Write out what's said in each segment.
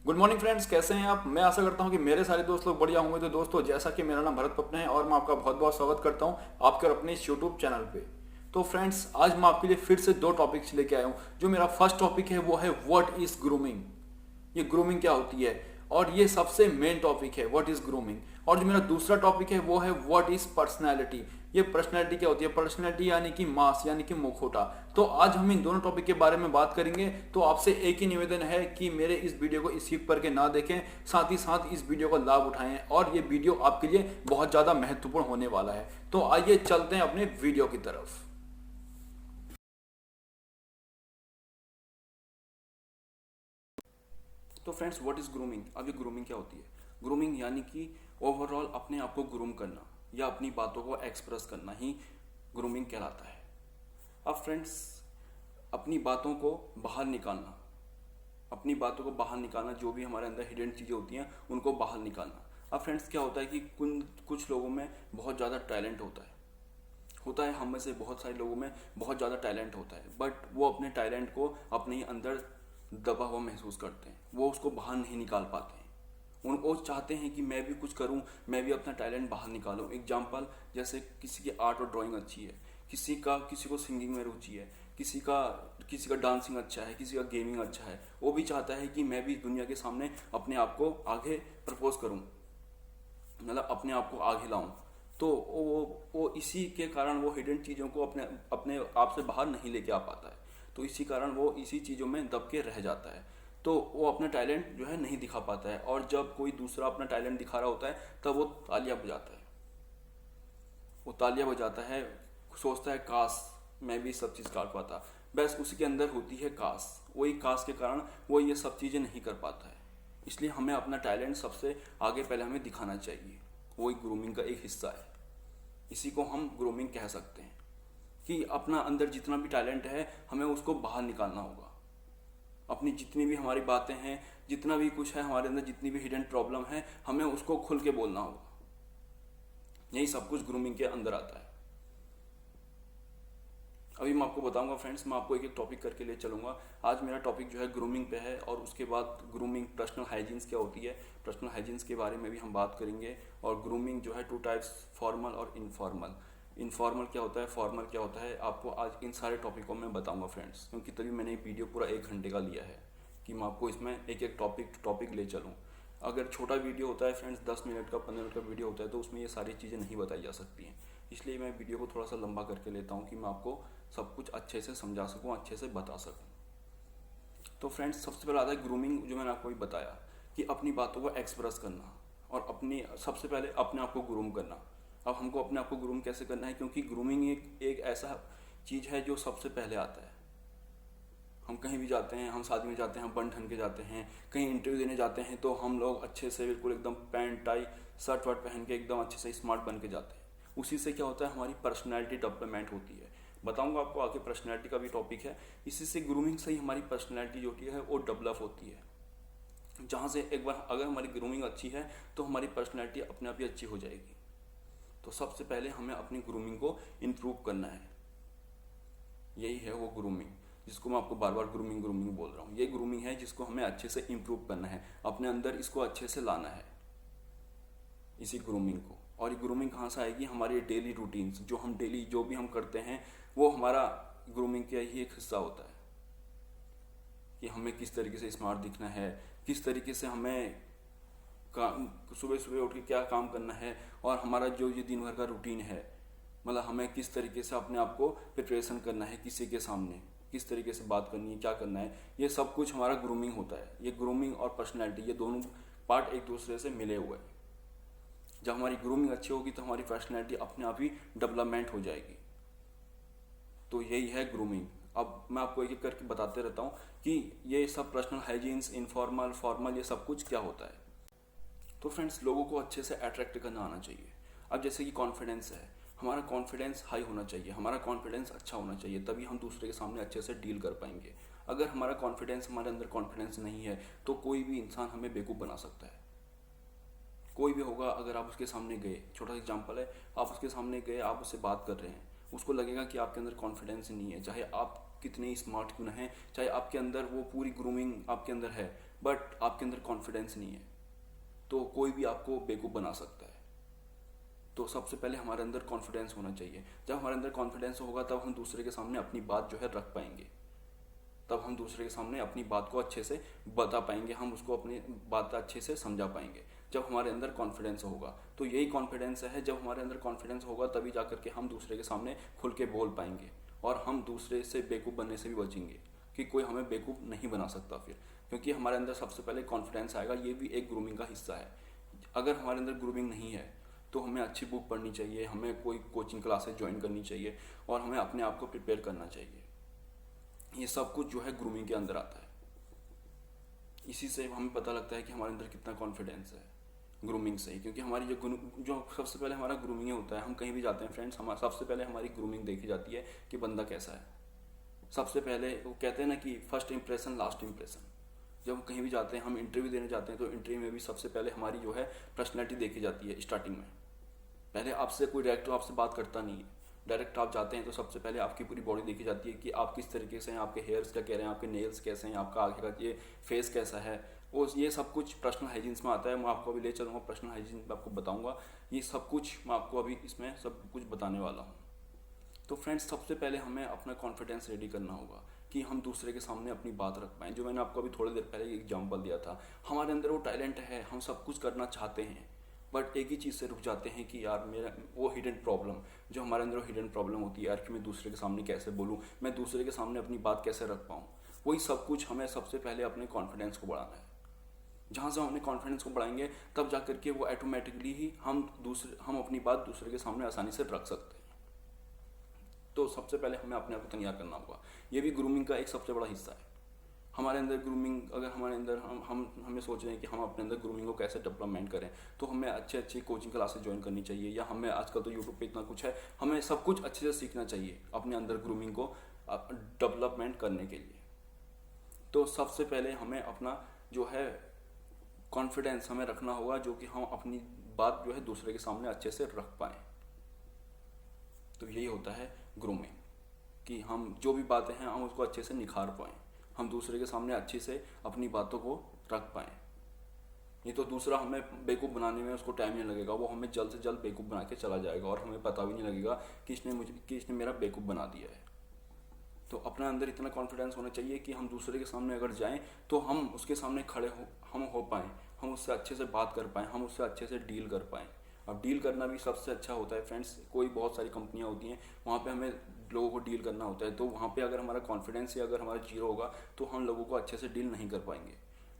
Good morning friends, कैसे हैं आप। मैं आशा करता हूं कि मेरे सारे दोस्त लोग बढ़िया होंगे। तो दोस्तों, जैसा कि मेरा नाम भरत पपने है और मैं आपका बहुत बहुत स्वागत करता हूं आपके और अपने इस यूट्यूब चैनल पे। तो फ्रेंड्स, आज मैं आपके लिए फिर से दो टॉपिक्स लेके आया हूं। जो मेरा फर्स्ट टॉपिक है वो है व्हाट इज ग्रूमिंग। ये ग्रूमिंग क्या होती है, और ये सबसे मेन टॉपिक है व्हाट इज ग्रूमिंग। और जो मेरा दूसरा टॉपिक है वो है व्हाट इज पर्सनैलिटी। ये पर्सनैलिटी क्या होती है। पर्सनैलिटी यानी कि मास, यानी कि मुखौटा। तो आज हम इन दोनों टॉपिक के बारे में बात करेंगे। तो आपसे एक ही निवेदन है कि मेरे इस वीडियो को स्किप करके ना देखें, साथ ही साथ इस वीडियो का लाभ उठाएं, और ये वीडियो आपके लिए बहुत ज़्यादा महत्वपूर्ण होने वाला है। तो आइए चलते हैं अपने वीडियो की तरफ। तो फ्रेंड्स, व्हाट इज ग्रूमिंग। अब ये ग्रूमिंग क्या होती है। ग्रूमिंग यानी कि ओवरऑल अपने आप को ग्रूम करना या अपनी बातों को एक्सप्रेस करना ही ग्रूमिंग कहलाता है। अब फ्रेंड्स, अपनी बातों को बाहर निकालना, अपनी बातों को बाहर निकालना, जो भी हमारे अंदर हिडन चीज़ें होती हैं उनको बाहर निकालना। अब फ्रेंड्स, क्या होता है कि कुछ लोगों में बहुत ज़्यादा टैलेंट होता है हम में से बहुत सारे लोगों में बहुत ज़्यादा टैलेंट होता है, बट वो अपने टैलेंट को अपने ही अंदर दबा हुआ महसूस करते हैं। वो उसको बाहर नहीं निकाल पाते हैं। वो चाहते हैं कि मैं भी कुछ करूं, मैं भी अपना टैलेंट बाहर निकालूं। एग्जाम्पल, जैसे किसी की आर्ट और ड्राइंग अच्छी है, किसी को सिंगिंग में रुचि है, किसी का डांसिंग अच्छा है, किसी का गेमिंग अच्छा है। वो भी चाहता है कि मैं भी दुनिया के सामने अपने आप को आगे प्रपोज करूं, मतलब अपने आप को आगे लाऊं। तो वो इसी के कारण वो हिडन चीज़ों को अपने अपने आप से बाहर नहीं लेके आ पाता है। तो इसी कारण वो इसी चीज़ों में दब के रह जाता है। तो वो अपना टैलेंट जो है नहीं दिखा पाता है, और जब कोई दूसरा अपना टैलेंट दिखा रहा होता है तब वो तालियां बजाता है। वो तालियां बजाता है, सोचता है काश मैं भी सब चीज़ कर पाता। बस उसी के अंदर होती है काश। वही काश के कारण वो ये सब चीज़ें नहीं कर पाता है। इसलिए हमें अपना टैलेंट सबसे आगे पहले हमें दिखाना चाहिए। वही ग्रूमिंग का एक हिस्सा है। इसी को हम ग्रूमिंग कह सकते हैं कि अपना अंदर जितना भी टैलेंट है हमें उसको बाहर निकालना होगा। अपनी जितनी भी हमारी बातें हैं, जितना भी कुछ है हमारे अंदर, जितनी भी हिडन प्रॉब्लम है, हमें उसको खुल के बोलना होगा। यही सब कुछ ग्रूमिंग के अंदर आता है। अभी मैं आपको बताऊंगा फ्रेंड्स, मैं आपको एक एक टॉपिक करके ले चलूंगा। आज मेरा टॉपिक जो है ग्रूमिंग पे है, और उसके बाद ग्रूमिंग पर्सनल हाइजीन्स क्या होती है, पर्सनल हाइजीन्स के बारे में भी हम बात करेंगे। और ग्रूमिंग जो है टू टाइप्स, फॉर्मल और इनफॉर्मल। इनफॉर्मल क्या होता है, फॉर्मल क्या होता है, आपको आज इन सारे टॉपिकों में बताऊंगा फ्रेंड्स। क्योंकि तभी मैंने ये वीडियो पूरा 1 घंटे का लिया है कि मैं आपको इसमें एक एक टॉपिक ले चलूँ। अगर छोटा वीडियो होता है फ्रेंड्स, 10 मिनट का 15 मिनट का वीडियो होता है, तो उसमें ये सारी चीज़ें नहीं बताई जा सकती हैं। इसलिए मैं वीडियो को थोड़ा सा लंबा करके लेता हूँ कि मैं आपको सब कुछ अच्छे से समझा सकूँ, अच्छे से बता सकूँ। तो फ्रेंड्स, सबसे पहले आता है ग्रूमिंग, जो मैंने आपको भी बताया कि अपनी बातों को एक्सप्रेस करना, और अपनी सबसे पहले अपने आप को ग्रूम करना। अब हमको अपने आप को ग्रूम कैसे करना है, क्योंकि ग्रूमिंग एक ऐसा चीज़ है जो सबसे पहले आता है। हम कहीं भी जाते हैं, हम शादी में जाते हैं, हम बन ठन के जाते हैं, कहीं इंटरव्यू देने जाते हैं, तो हम लोग अच्छे से बिल्कुल एकदम पैंट टाई शर्ट वर्ट पहन के एकदम अच्छे से स्मार्ट बन के जाते हैं। उसी से क्या होता है, हमारी पर्सनैलिटी डेवलपमेंट होती है। बताऊंगा आपको आगे, पर्सनैलिटी का भी टॉपिक है। इसी से ग्रूमिंग से ही हमारी पर्सनैलिटी जो होती है वो डेवलप होती है। जहाँ से एक बार अगर हमारी ग्रूमिंग अच्छी है तो हमारी पर्सनैलिटी अपने आप ही अच्छी हो जाएगी। तो सबसे पहले हमें अपनी ग्रूमिंग को इम्प्रूव करना है। यही है वो ग्रूमिंग, जिसको मैं आपको बार बार ग्रूमिंग ग्रूमिंग बोल रहा हूँ। ये ग्रूमिंग है जिसको हमें अच्छे से इम्प्रूव करना है, अपने अंदर इसको अच्छे से लाना है, इसी ग्रूमिंग को। और ये ग्रूमिंग कहाँ से आएगी, हमारी डेली रूटीन्स, जो हम डेली जो भी हम करते हैं वो हमारा ग्रूमिंग का ही एक हिस्सा होता है। कि हमें किस तरीके से स्मार्ट दिखना है, किस तरीके से हमें सुबह सुबह उठ के क्या काम करना है, और हमारा जो ये दिन भर का रूटीन है, मतलब हमें किस तरीके से अपने आप को प्रिपरेशन करना है, किसी के सामने किस तरीके से बात करनी है, क्या करना है, ये सब कुछ हमारा ग्रूमिंग होता है। ये ग्रूमिंग और पर्सनैलिटी, ये दोनों पार्ट एक दूसरे से मिले हुए हैं। जब हमारी ग्रूमिंग अच्छी होगी तो हमारी पर्सनैलिटी अपने आप ही डेवलपमेंट हो जाएगी। तो यही है ग्रूमिंग। अब मैं आपको एक एक करके बताते रहता हूँ कि ये सब पर्सनल हाइजीन्स, इनफॉर्मल, फॉर्मल, ये सब कुछ क्या होता है। तो फ्रेंड्स, लोगों को अच्छे से अट्रैक्ट करना आना चाहिए। अब जैसे कि कॉन्फिडेंस है, हमारा कॉन्फिडेंस हाई होना चाहिए, हमारा कॉन्फिडेंस अच्छा होना चाहिए, तभी हम दूसरे के सामने अच्छे से डील कर पाएंगे। अगर हमारा कॉन्फिडेंस, हमारे अंदर कॉन्फिडेंस नहीं है, तो कोई भी इंसान हमें बेवकूफ़ बना सकता है। कोई भी होगा, अगर आप उसके सामने गए, छोटा सा एग्जांपल है, आप उसके सामने गए, आप उससे बात कर रहे हैं, उसको लगेगा कि आपके अंदर कॉन्फिडेंस नहीं है, चाहे आप कितने ही स्मार्ट क्यों ना हैं, चाहे आपके अंदर वो पूरी ग्रूमिंग आपके अंदर है बट आपके अंदर कॉन्फिडेंस नहीं है, तो कोई भी आपको बेवकूफ़ बना सकता है। तो सबसे पहले हमारे अंदर कॉन्फिडेंस होना चाहिए। जब हमारे अंदर कॉन्फिडेंस होगा तब हम दूसरे के सामने अपनी बात जो है रख पाएंगे, तब हम दूसरे के सामने अपनी बात को अच्छे से बता पाएंगे, हम उसको अपनी बात अच्छे से समझा पाएंगे जब हमारे अंदर कॉन्फिडेंस होगा। तो यही कॉन्फिडेंस है, जब हमारे अंदर कॉन्फिडेंस होगा तभी जा करके हम दूसरे के सामने खुल के बोल पाएंगे और हम दूसरे से बेवकूफ़ बनने से भी बचेंगे कि कोई हमें बेवकूफ़ नहीं बना सकता फिर, क्योंकि हमारे अंदर सबसे पहले कॉन्फिडेंस आएगा। ये भी एक ग्रूमिंग का हिस्सा है। अगर हमारे अंदर ग्रूमिंग नहीं है तो हमें अच्छी बुक पढ़नी चाहिए, हमें कोई कोचिंग क्लासेस ज्वाइन करनी चाहिए और हमें अपने आप को प्रिपेयर करना चाहिए। ये सब कुछ जो है ग्रूमिंग के अंदर आता है। इसी से हमें पता लगता है कि हमारे अंदर कितना कॉन्फिडेंस है, ग्रूमिंग से ही। क्योंकि हमारी जो सबसे पहले हमारा ग्रूमिंग होता है, हम कहीं भी जाते हैं फ्रेंड्स, हमारा सबसे पहले हमारी ग्रूमिंग देखी जाती है कि बंदा कैसा है। सबसे पहले वो कहते हैं ना कि फर्स्ट इंप्रेशन लास्ट इंप्रेशन। जब हम कहीं भी जाते हैं, हम इंटरव्यू देने जाते हैं, तो इंटरव्यू में भी सबसे पहले हमारी जो है पर्सनैलिटी देखी जाती है स्टार्टिंग में। पहले आपसे कोई डायरेक्ट आपसे बात करता नहीं है, डायरेक्ट आप जाते हैं तो सबसे पहले आपकी पूरी बॉडी देखी जाती है कि आप किस तरीके से हैं, आपके हेयर्स क्या कह रहे हैं, आपके नेल्स कैसे हैं, आपका आगे का ये फेस कैसा है, वो ये सब कुछ पर्सनल हाइजीन्स में आता है। मैं आपको अभी ले चलूँगा पर्सनल हाइजीन में, आपको बताऊँगा ये सब कुछ, मैं आपको अभी इसमें सब कुछ बताने वाला हूँ। तो फ्रेंड्स, सबसे पहले हमें अपना कॉन्फिडेंस रेडी करना होगा कि हम दूसरे के सामने अपनी बात रख पाएँ। जो मैंने आपको अभी थोड़ी देर पहले एग्जांपल दिया था, हमारे अंदर वो टैलेंट है, हम सब कुछ करना चाहते हैं बट एक ही चीज़ से रुक जाते हैं कि यार मेरा वो हिडन प्रॉब्लम, जो हमारे अंदर वो हिडन प्रॉब्लम होती है यार कि मैं दूसरे के सामने कैसे बोलूँ, मैं दूसरे के सामने अपनी बात कैसे रख पाऊँ। वही सब कुछ हमें सबसे पहले अपने कॉन्फिडेंस को बढ़ाना है। जहाँ से हम अपने कॉन्फिडेंस को बढ़ाएंगे तब जा करके वो ऑटोमेटिकली ही हम अपनी बात दूसरे के सामने आसानी से रख सकते हैं। तो सबसे पहले हमें अपने आप को तैयार करना होगा। ये भी ग्रूमिंग का एक सबसे बड़ा हिस्सा है। हमारे अंदर ग्रूमिंग, अगर हमारे अंदर हमें सोच रहे हैं कि हम अपने अंदर ग्रूमिंग को कैसे डेवलपमेंट करें, तो हमें अच्छी कोचिंग क्लासेस ज्वाइन करनी चाहिए, या हमें आजकल तो यूट्यूब पे इतना कुछ है, हमें सब कुछ अच्छे से सीखना चाहिए अपने अंदर ग्रूमिंग को डेवलपमेंट करने के लिए। तो सबसे पहले हमें अपना जो है कॉन्फिडेंस हमें रखना होगा, जो कि हम अपनी बात जो है दूसरे के सामने अच्छे से रख पाएँ। तो यही होता है ग्रूमिंग, कि हम जो भी बातें हैं हम उसको अच्छे से निखार पाएँ, हम दूसरे के सामने अच्छे से अपनी बातों को रख पाएँ। नहीं तो दूसरा हमें बेवकूफ़ बनाने में उसको टाइम नहीं लगेगा, वो हमें जल्द से जल्द बेवकूफ़ बना के चला जाएगा और हमें पता भी नहीं लगेगा कि इसने मेरा बेवकूफ़ बना दिया है। तो अपने अंदर इतना कॉन्फिडेंस होना चाहिए कि हम दूसरे के सामने अगर जाएं तो हम उसके सामने खड़े हो पाएँ, हम उससे अच्छे से बात कर पाएँ, हम उससे अच्छे से डील कर पाएँ। अब डील करना भी सबसे अच्छा होता है फ्रेंड्स। कोई बहुत सारी कंपनियां होती हैं, वहाँ पे हमें लोगों को डील करना होता है, तो वहाँ पे अगर हमारा कॉन्फिडेंस या अगर हमारा जीरो होगा तो हम लोगों को अच्छे से डील नहीं कर पाएंगे।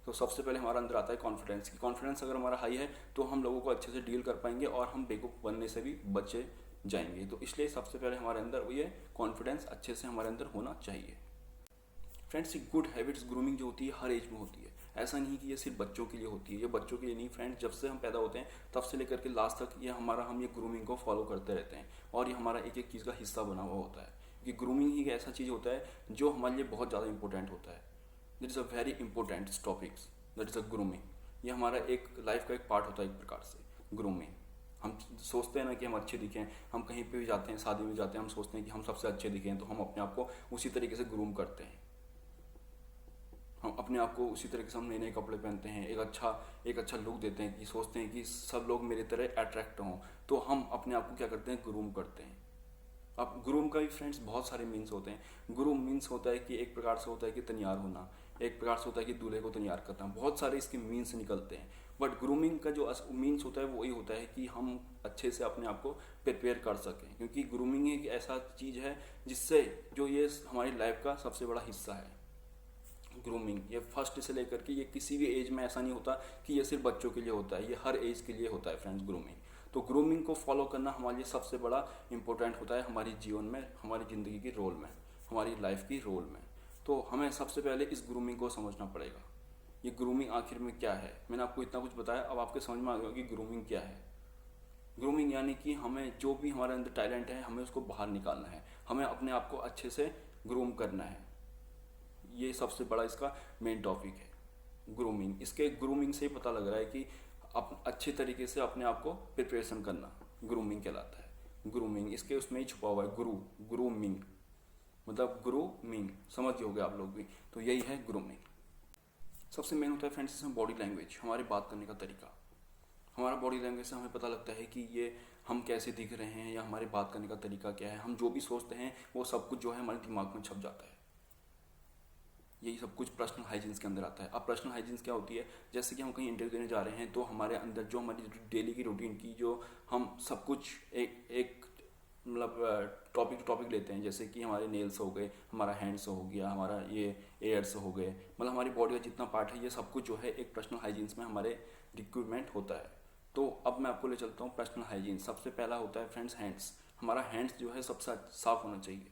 तो सबसे पहले हमारा अंदर आता है कॉन्फिडेंस, कि कॉन्फिडेंस अगर हमारा हाई है तो हम लोगों को अच्छे से डील कर पाएंगे और हम बेवकूफ़ बनने से भी बचे जाएंगे। तो इसलिए सबसे पहले हमारे अंदर ये कॉन्फिडेंस अच्छे से हमारे अंदर होना चाहिए। फ्रेंड्स, गुड हैबिट्स ग्रूमिंग जो होती है हर एज में होती है। ऐसा नहीं कि ये सिर्फ बच्चों के लिए होती है, ये बच्चों के लिए नहीं फ्रेंड्स, जब से हम पैदा होते हैं तब से लेकर के लास्ट तक हम ये ग्रूमिंग को फॉलो करते रहते हैं और ये हमारा एक एक चीज़ का हिस्सा बना हुआ होता है। कि ग्रूमिंग ही एक ऐसा चीज़ होता है जो हमारे लिए बहुत ज़्यादा इंपॉर्टेंट होता है। That is a very important topics, that is a grooming. ये हमारा एक लाइफ का एक पार्ट होता है एक प्रकार से ग्रूमिंग। हम सोचते हैं ना कि हम अच्छे दिखें, हम कहीं पे भी जाते हैं, शादी में जाते हैं, हम सोचते हैं कि हम सबसे अच्छे दिखें, तो हम अपने आप को उसी तरीके से ग्रूम करते हैं। हम अपने आप को उसी तरीके से हम नए नए कपड़े पहनते हैं, एक अच्छा लुक देते हैं, कि सोचते हैं कि सब लोग मेरी तरह अट्रैक्ट हों, तो हम अपने आप को क्या करते हैं, ग्रूम करते हैं। अब ग्रूम का भी फ्रेंड्स बहुत सारे मीन्स होते हैं। ग्रूम मीन्स होता है कि एक प्रकार से होता है कि तैयार होना, एक प्रकार से होता है कि दूल्हे को तैयार करना, बहुत सारे इसके मीन्स निकलते हैं। बट ग्रूमिंग का जो मीन्स होता है वो वही होता है कि हम अच्छे से अपने आप को प्रिपेयर कर सकें, क्योंकि ग्रूमिंग एक ऐसा चीज़ है जिससे जो ये हमारी लाइफ का सबसे बड़ा हिस्सा है। ग्रूमिंग ये फर्स्ट से लेकर के ये किसी भी एज में ऐसा नहीं होता कि ये सिर्फ बच्चों के लिए होता है, ये हर एज के लिए होता है फ्रेंड्स ग्रूमिंग। तो ग्रूमिंग को फॉलो करना हमारे लिए सबसे बड़ा इंपॉर्टेंट होता है हमारे जीवन में, हमारी ज़िंदगी की रोल में, हमारी लाइफ की रोल में। तो हमें सबसे पहले इस ग्रूमिंग को समझना पड़ेगा। ये ग्रूमिंग आखिर में क्या है, मैंने आपको इतना कुछ बताया, अब आपके समझ में आ गया कि ग्रूमिंग क्या है। ग्रूमिंग यानी कि हमें जो भी हमारे अंदर टैलेंट है हमें उसको बाहर निकालना है, हमें अपने आप को अच्छे से ग्रूम करना है। ये सबसे बड़ा इसका मेन टॉपिक है ग्रूमिंग। इसके ग्रूमिंग से ही पता लग रहा है कि अच्छे तरीके से अपने आप को प्रिपरेशन करना ग्रूमिंग कहलाता है। ग्रूमिंग इसके उसमें ही छुपा हुआ है, ग्रूमिंग। मतलब ग्रूमिंग, समझ गए होगे आप लोग भी। तो यही है ग्रूमिंग। सबसे मेन होता है फ्रेंड्स इसमें बॉडी लैंग्वेज, हमारे बात करने का तरीका। हमारा बॉडी लैंग्वेज से हमें पता लगता है कि ये हम कैसे दिख रहे हैं या हमारे बात करने का तरीका क्या है। हम जो भी सोचते हैं वो सब कुछ जो है हमारे दिमाग में छप जाता है। यही सब कुछ पर्सनल हाइजीन्स के अंदर आता है। अब पर्सनल हाइजीन्स क्या होती है, जैसे कि हम कहीं इंटरव्यू देने जा रहे हैं तो हमारे अंदर जो हमारी डेली की रूटीन की जो हम सब कुछ एक एक मतलब टॉपिक टू टॉपिक लेते हैं। जैसे कि हमारे नेल्स हो गए, हमारा हैंड्स हो गया, हमारा ये एयर्स हो गए, मतलब हमारी बॉडी का जितना पार्ट है ये सब कुछ जो है एक पर्सनल हाइजीन्स में हमारे रिक्वायरमेंट होता है। तो अब मैं आपको ले चलता हूँ पर्सनल हाइजीन। सबसे पहला होता है फ्रेंड्स हैंड्स। हमारा हैंड्स जो है सबसे साफ होना चाहिए।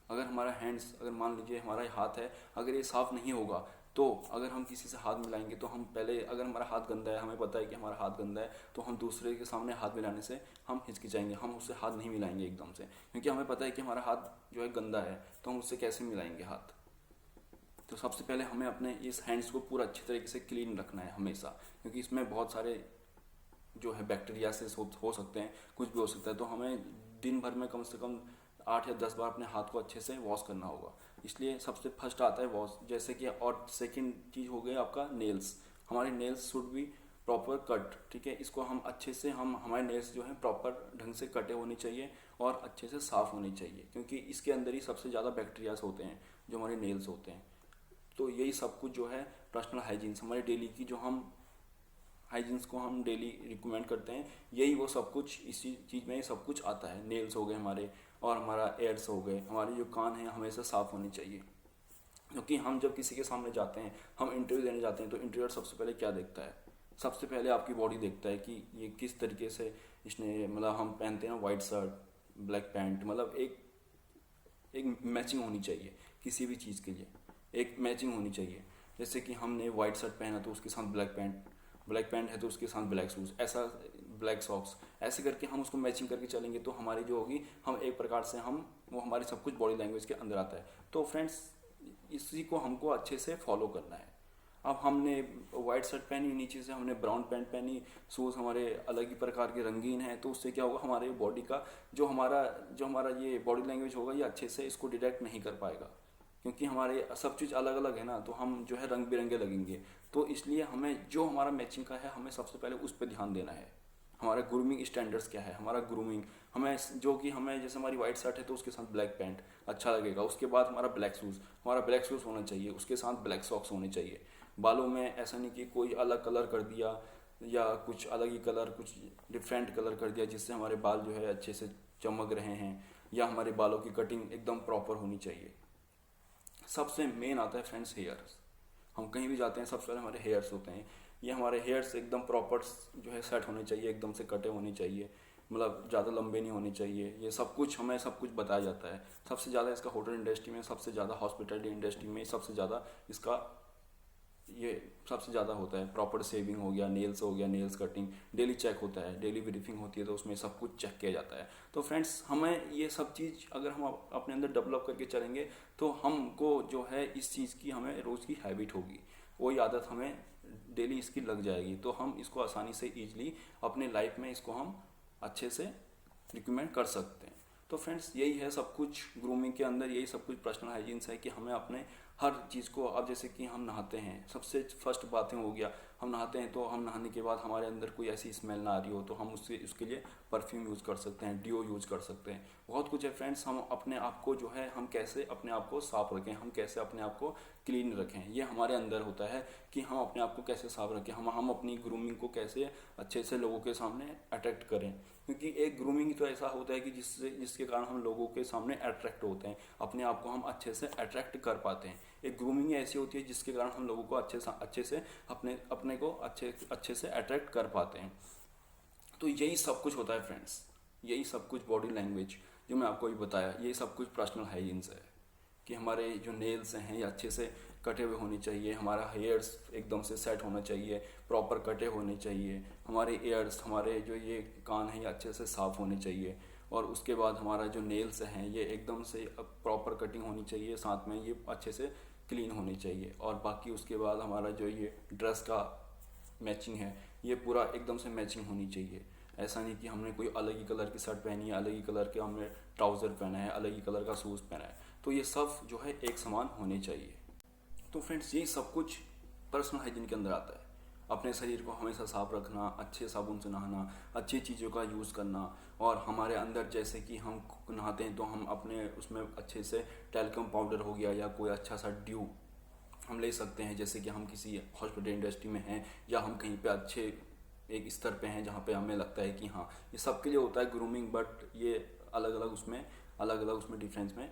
अगर हमारा हैंड्स, अगर मान लीजिए हमारा हाथ है, अगर ये साफ नहीं होगा तो अगर हम किसी से हाथ मिलाएंगे तो हम पहले, अगर हमारा हाथ गंदा है, हमें पता है कि हमारा हाथ गंदा है, तो हम दूसरे के सामने हाथ मिलाने से हम हिचकिचाएंगे, हम उससे हाथ नहीं मिलाएंगे एकदम से, क्योंकि हमें पता है कि हमारा हाथ जो है गंदा है, तो हम उससे कैसे मिलाएंगे हाथ। तो सबसे पहले हमें अपने इस हैंड्स को पूरा अच्छी तरीके से क्लीन रखना है हमेशा, क्योंकि इसमें बहुत सारे जो है बैक्टीरिया से हो सकते हैं, कुछ भी हो सकता है। तो हमें दिन भर में कम से कम 8 या 10 बार अपने हाथ को अच्छे से वॉश करना होगा। इसलिए सबसे फर्स्ट आता है वॉश, जैसे कि। और सेकंड चीज़ हो गई आपका नेल्स। हमारे nails should be proper cut, ठीक है। इसको हम अच्छे से, हम हमारे नेल्स जो हैं प्रॉपर ढंग से कटे होने चाहिए और अच्छे से साफ़ होने चाहिए, क्योंकि इसके अंदर ही सबसे ज़्यादा बैक्टीरियाज होते हैं जो हमारे नेल्स होते हैं। तो यही सब कुछ जो है पर्सनल हाइजीन्स, हमारे डेली की जो हम हाइजीन्स को हम डेली रिकमेंड करते हैं, यही वो सब कुछ इसी चीज़ में सब कुछ आता है। नेल्स हो गए हमारे, और हमारा एयर्स हो गए, हमारे जो कान हैं हमेशा साफ़ होने चाहिए। क्योंकि हम जब किसी के सामने जाते हैं, हम इंटरव्यू देने जाते हैं, तो इंटरव्यूअर सबसे पहले क्या देखता है, सबसे पहले आपकी बॉडी देखता है कि ये किस तरीके से इसने, मतलब हम पहनते हैं वाइट शर्ट ब्लैक पैंट, मतलब एक एक मैचिंग होनी चाहिए किसी भी चीज़ के लिए, एक मैचिंग होनी चाहिए। जैसे कि हमने वाइट शर्ट पहना तो उसके साथ ब्लैक पैंट, ब्लैक पैंट है तो उसके साथ ब्लैक शूज़, ऐसा ब्लैक सॉक्स, ऐसे करके हम उसको मैचिंग करके चलेंगे तो हमारी जो होगी, हम एक प्रकार से हम वो हमारी सब कुछ बॉडी लैंग्वेज के अंदर आता है। तो फ्रेंड्स इसी को हमको अच्छे से फॉलो करना है। अब हमने वाइट शर्ट पहनी, नीचे से हमने ब्राउन पैंट पहनी, शूज़ हमारे अलग ही प्रकार के रंगीन हैं, तो उससे क्या होगा, हमारे बॉडी का जो हमारा ये बॉडी लैंग्वेज होगा ये अच्छे से इसको डिटेक्ट नहीं कर पाएगा, क्योंकि हमारे सब चीज़ अलग अलग है ना, तो हम जो है रंग बिरंगे लगेंगे। तो इसलिए हमें जो हमारा मैचिंग का है, हमें सबसे पहले उस पर ध्यान देना है। हमारा ग्रूमिंग स्टैंडर्ड्स क्या है, हमारा ग्रूमिंग हमें जो कि हमें, जैसे हमारी वाइट शर्ट है तो उसके साथ ब्लैक पैंट अच्छा लगेगा। उसके बाद हमारा ब्लैक शूज़, हमारा ब्लैक शूज़ होना चाहिए, उसके साथ ब्लैक सॉक्स होने चाहिए। बालों में ऐसा नहीं कि कोई अलग कलर कर दिया या कुछ अलग ही कलर, कुछ डिफरेंट कलर कर दिया जिससे हमारे बाल जो है अच्छे से चमक रहे हैं, या हमारे बालों की कटिंग एकदम प्रॉपर होनी चाहिए। सबसे मेन आता है फ्रेंड्स हेयर्स। हम कहीं भी जाते हैं सबसे पहले हमारे हेयर्स होते हैं। ये हमारे हेयर्स एकदम प्रॉपर जो है सेट होने चाहिए, एकदम से कटे होने चाहिए, मतलब ज़्यादा लंबे नहीं होने चाहिए। ये सब कुछ हमें सब कुछ बताया जाता है। सबसे ज़्यादा इसका होटल इंडस्ट्री में, सबसे ज़्यादा हॉस्पिटलिटी इंडस्ट्री में सबसे ज़्यादा इसका ये सबसे ज़्यादा होता है। प्रॉपर शेविंग हो गया, नेल्स हो गया, नेल्स कटिंग डेली चेक होता है, डेली ब्रीफिंग होती है, तो उसमें सब कुछ चेक किया जाता है। तो फ्रेंड्स हमें ये सब चीज़ अगर हम अपने अंदर डेवलप करके चलेंगे तो हमको जो है इस चीज़ की हमें रोज़ की हैबिट होगी, वही आदत हमें डेली इसकी लग जाएगी, तो हम इसको आसानी से ईजिली अपने लाइफ में इसको हम अच्छे से रिकमेंड कर सकते हैं। तो फ्रेंड्स यही है सब कुछ ग्रूमिंग के अंदर, यही सब कुछ पर्सनल हाइजीन्स है कि हमें अपने हर चीज़ को, अब जैसे कि हम नहाते हैं, सबसे फर्स्ट बातें हो गया, हम नहाते हैं तो हम नहाने के बाद हमारे अंदर कोई ऐसी स्मेल ना आ रही हो तो हम उसके लिए परफ्यूम यूज़ कर सकते हैं, डिओ यूज़ कर सकते हैं, बहुत कुछ है फ्रेंड्स। हम अपने आप को जो है, हम कैसे अपने आप को साफ रखें, हम कैसे अपने आप को क्लीन रखें, ये हमारे अंदर होता है कि हम अपने आप को कैसे साफ रखें, हम अपनी ग्रूमिंग को कैसे अच्छे से लोगों के सामने अट्रैक्ट करें। क्योंकि एक ग्रूमिंग तो ऐसा होता है कि जिसके कारण हम लोगों के सामने अट्रैक्ट होते हैं, अपने आप को हम अच्छे से अट्रैक्ट कर पाते हैं। एक ग्रूमिंग ऐसी होती है जिसके कारण हम लोगों को अच्छे से अपने को अच्छे से अट्रैक्ट कर पाते हैं। तो यही सब कुछ होता है फ्रेंड्स, यही सब कुछ बॉडी लैंग्वेज जो मैं आपको अभी बताया, यही सब कुछ पर्सनल हाइजीन्स है कि हमारे जो नेल्स हैं ये अच्छे से कटे हुए होने चाहिए, हमारा हेयर्स एकदम से सेट होना चाहिए, प्रॉपर कटे होने चाहिए, हमारे एयर्स, हमारे जो ये कान हैं ये अच्छे से साफ़ होने चाहिए, और उसके बाद हमारा जो नेल्स हैं ये एकदम से प्रॉपर कटिंग होनी चाहिए, साथ में ये अच्छे से क्लीन होनी चाहिए। और बाकी उसके बाद हमारा जो ये ड्रेस का मैचिंग है ये पूरा एकदम से मैचिंग होनी चाहिए। ऐसा नहीं कि हमने कोई अलग ही कलर की शर्ट पहनी है, अलग ही कलर के हमने ट्राउज़र पहना है, अलग ही कलर का शूज़ पहना है। तो ये सब जो है एक समान होने चाहिए। तो फ्रेंड्स यही सब कुछ पर्सनल हाइजीन के अंदर आता है। अपने शरीर को हमेशा साफ रखना, अच्छे साबुन से नहाना, अच्छी चीज़ों का यूज़ करना, और हमारे अंदर जैसे कि हम नहाते हैं तो हम अपने उसमें अच्छे से टैल्कम पाउडर हो गया या कोई अच्छा सा ड्यू हम ले सकते हैं। जैसे कि हम किसी हॉस्पिटल इंडस्ट्री में हैं या हम कहीं पे अच्छे एक स्तर पे हैं जहाँ पे हमें लगता है कि हाँ ये सबके लिए होता है ग्रूमिंग, बट ये अलग अलग उसमें डिफरेंस में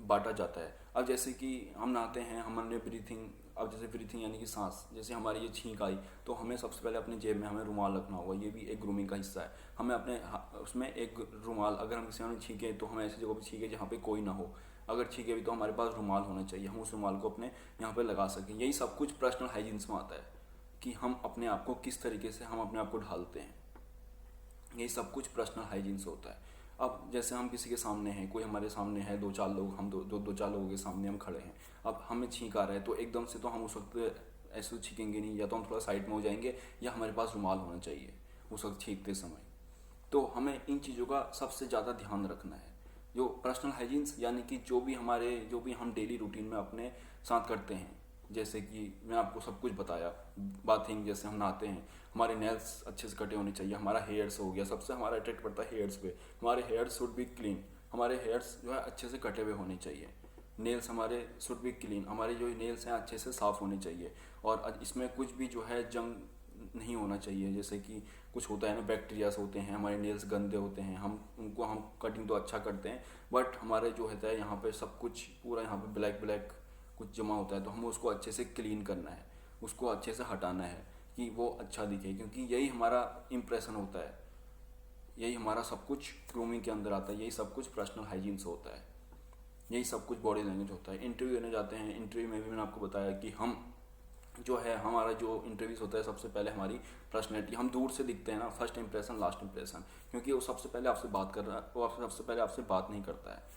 बांटा जाता है। अब जैसे कि हम नहाते हैं, हमने ब्रीथिंग, अब जैसे ब्रीथिंग यानी कि सांस, जैसे हमारी ये छींक आई तो हमें सबसे पहले अपनी जेब में हमें रुमाल रखना होगा, ये भी एक ग्रूमिंग का हिस्सा है। हमें अपने उसमें एक रुमाल, अगर हम किसी में छींकें तो हमें ऐसी जगह पर छींकें जहाँ पे कोई ना हो, अगर छींके भी तो हमारे पास रुमाल होना चाहिए, हम उस रुमाल को अपने यहाँ पे लगा सकें। यही सब कुछ पर्सनल हाइजीन्स में आता है कि हम अपने आप को किस तरीके से हम अपने आप को ढालते हैं, यही सब कुछ पर्सनल हाइजीन्स होता है। अब जैसे हम किसी के सामने हैं, कोई हमारे सामने है, दो चार लोग, हम दो चार लोगों के सामने हम खड़े हैं, अब हमें छींक आ रहा है तो एकदम से तो हम उस वक्त ऐसे छींकेंगे नहीं, या तो हम थोड़ा साइड में हो जाएंगे या हमारे पास रुमाल होना चाहिए उस वक्त छींकते समय। तो हमें इन चीज़ों का सबसे ज़्यादा ध्यान रखना है। जो पर्सनल हाइजीन्स यानी कि जो भी हम डेली रूटीन में अपने साथ करते हैं, जैसे कि मैं आपको सब कुछ बताया, बाथिंग, जैसे हम नहाते हैं, हमारे नेल्स अच्छे से कटे होने चाहिए, हमारा हेयर्स हो गया, सबसे हमारा अट्रैक्ट पड़ता है हेयर्स पे, हमारे हेयर्स शुड बी क्लीन, हमारे हेयर्स जो है अच्छे से कटे हुए होने चाहिए। नेल्स हमारे शुड बी क्लीन, हमारे जो नेल्स हैं अच्छे से साफ़ होने चाहिए, और इसमें कुछ भी जो है जंग नहीं होना चाहिए। जैसे कि कुछ होता है ना, बैक्टीरियाज होते हैं, हमारे नेल्स गंदे होते हैं, हम कटिंग तो अच्छा करते हैं बट हमारे जो होता है यहाँ पे सब कुछ पूरा यहाँ पे ब्लैक ब्लैक कुछ जमा होता है, तो हमें उसको अच्छे से क्लीन करना है, उसको अच्छे से हटाना है कि वो अच्छा दिखे, क्योंकि यही हमारा इम्प्रेशन होता है, यही हमारा सब कुछ ग्रूमिंग के अंदर आता है, यही सब कुछ पर्सनल हाइजीन से होता है, यही सब कुछ बॉडी लैंग्वेज होता है। इंटरव्यू देने जाते हैं, इंटरव्यू में भी मैंने आपको बताया कि हम जो है हमारा जो इंटरव्यूज होता है, सबसे पहले हमारी पर्सनैलिटी, हम दूर से दिखते हैं ना, फर्स्ट इंप्रेशन लास्ट इंप्रेशन, क्योंकि वो सबसे पहले आपसे बात कर रहा है, वो सबसे पहले आपसे बात नहीं करता है।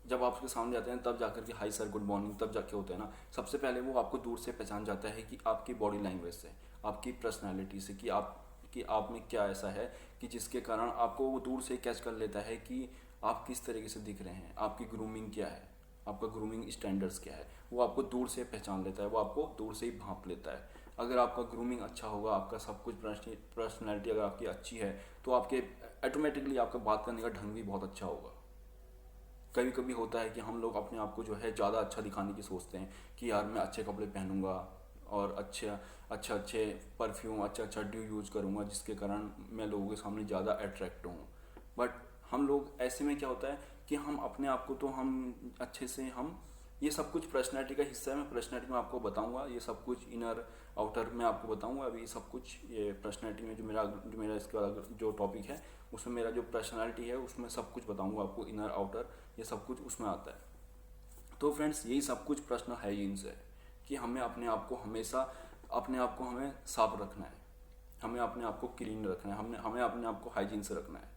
जब आप उसके सामने जाते हैं तब जाकर के हाई सर गुड मॉर्निंग तब जाके होते हैं ना, सबसे पहले वो आपको दूर से पहचान जाता है कि आपकी बॉडी लैंग्वेज से, आपकी पर्सनैलिटी से, कि आप में क्या ऐसा है कि जिसके कारण आपको वो दूर से कैच कर लेता है कि आप किस तरीके से दिख रहे हैं, आपकी ग्रूमिंग क्या है, आपका ग्रूमिंग स्टैंडर्ड्स क्या है, वो आपको दूर से पहचान लेता है, वो आपको दूर से ही भांप लेता है। अगर आपका ग्रूमिंग अच्छा होगा, आपका सब कुछ पर्सनैलिटी अगर आपकी अच्छी है तो आपके ऑटोमेटिकली आपका बात करने का ढंग भी बहुत अच्छा होगा। कभी कभी होता है कि हम लोग अपने आप को जो है ज़्यादा अच्छा दिखाने की सोचते हैं कि यार मैं अच्छे कपड़े पहनूंगा और अच्छे परफ्यूम, अच्छा ड्यू यूज़ करूँगा, जिसके कारण मैं लोगों के सामने ज़्यादा अट्रैक्ट हूँ। बट हम लोग ऐसे में क्या होता है कि हम अपने आप को तो हम अच्छे से हम ये सब कुछ पर्सनैलिटी का हिस्सा है, मैं पर्सनैलिटी में आपको बताऊंगा, ये सब कुछ इनर आउटर में आपको बताऊंगा अभी सब कुछ। ये पर्सनैलिटी में जो मेरा इसके बाद जो टॉपिक है उसमें मेरा जो पर्सनैलिटी है उसमें सब कुछ बताऊंगा आपको, इनर आउटर ये सब कुछ उसमें आता है। तो फ्रेंड्स यही सब कुछ पर्सनल हाइजीन्स है कि हमें अपने आप को हमेशा हमें साफ रखना है, हमें अपने आप को क्लीन रखना है, हमें अपने आप को हाइजीन से रखना है।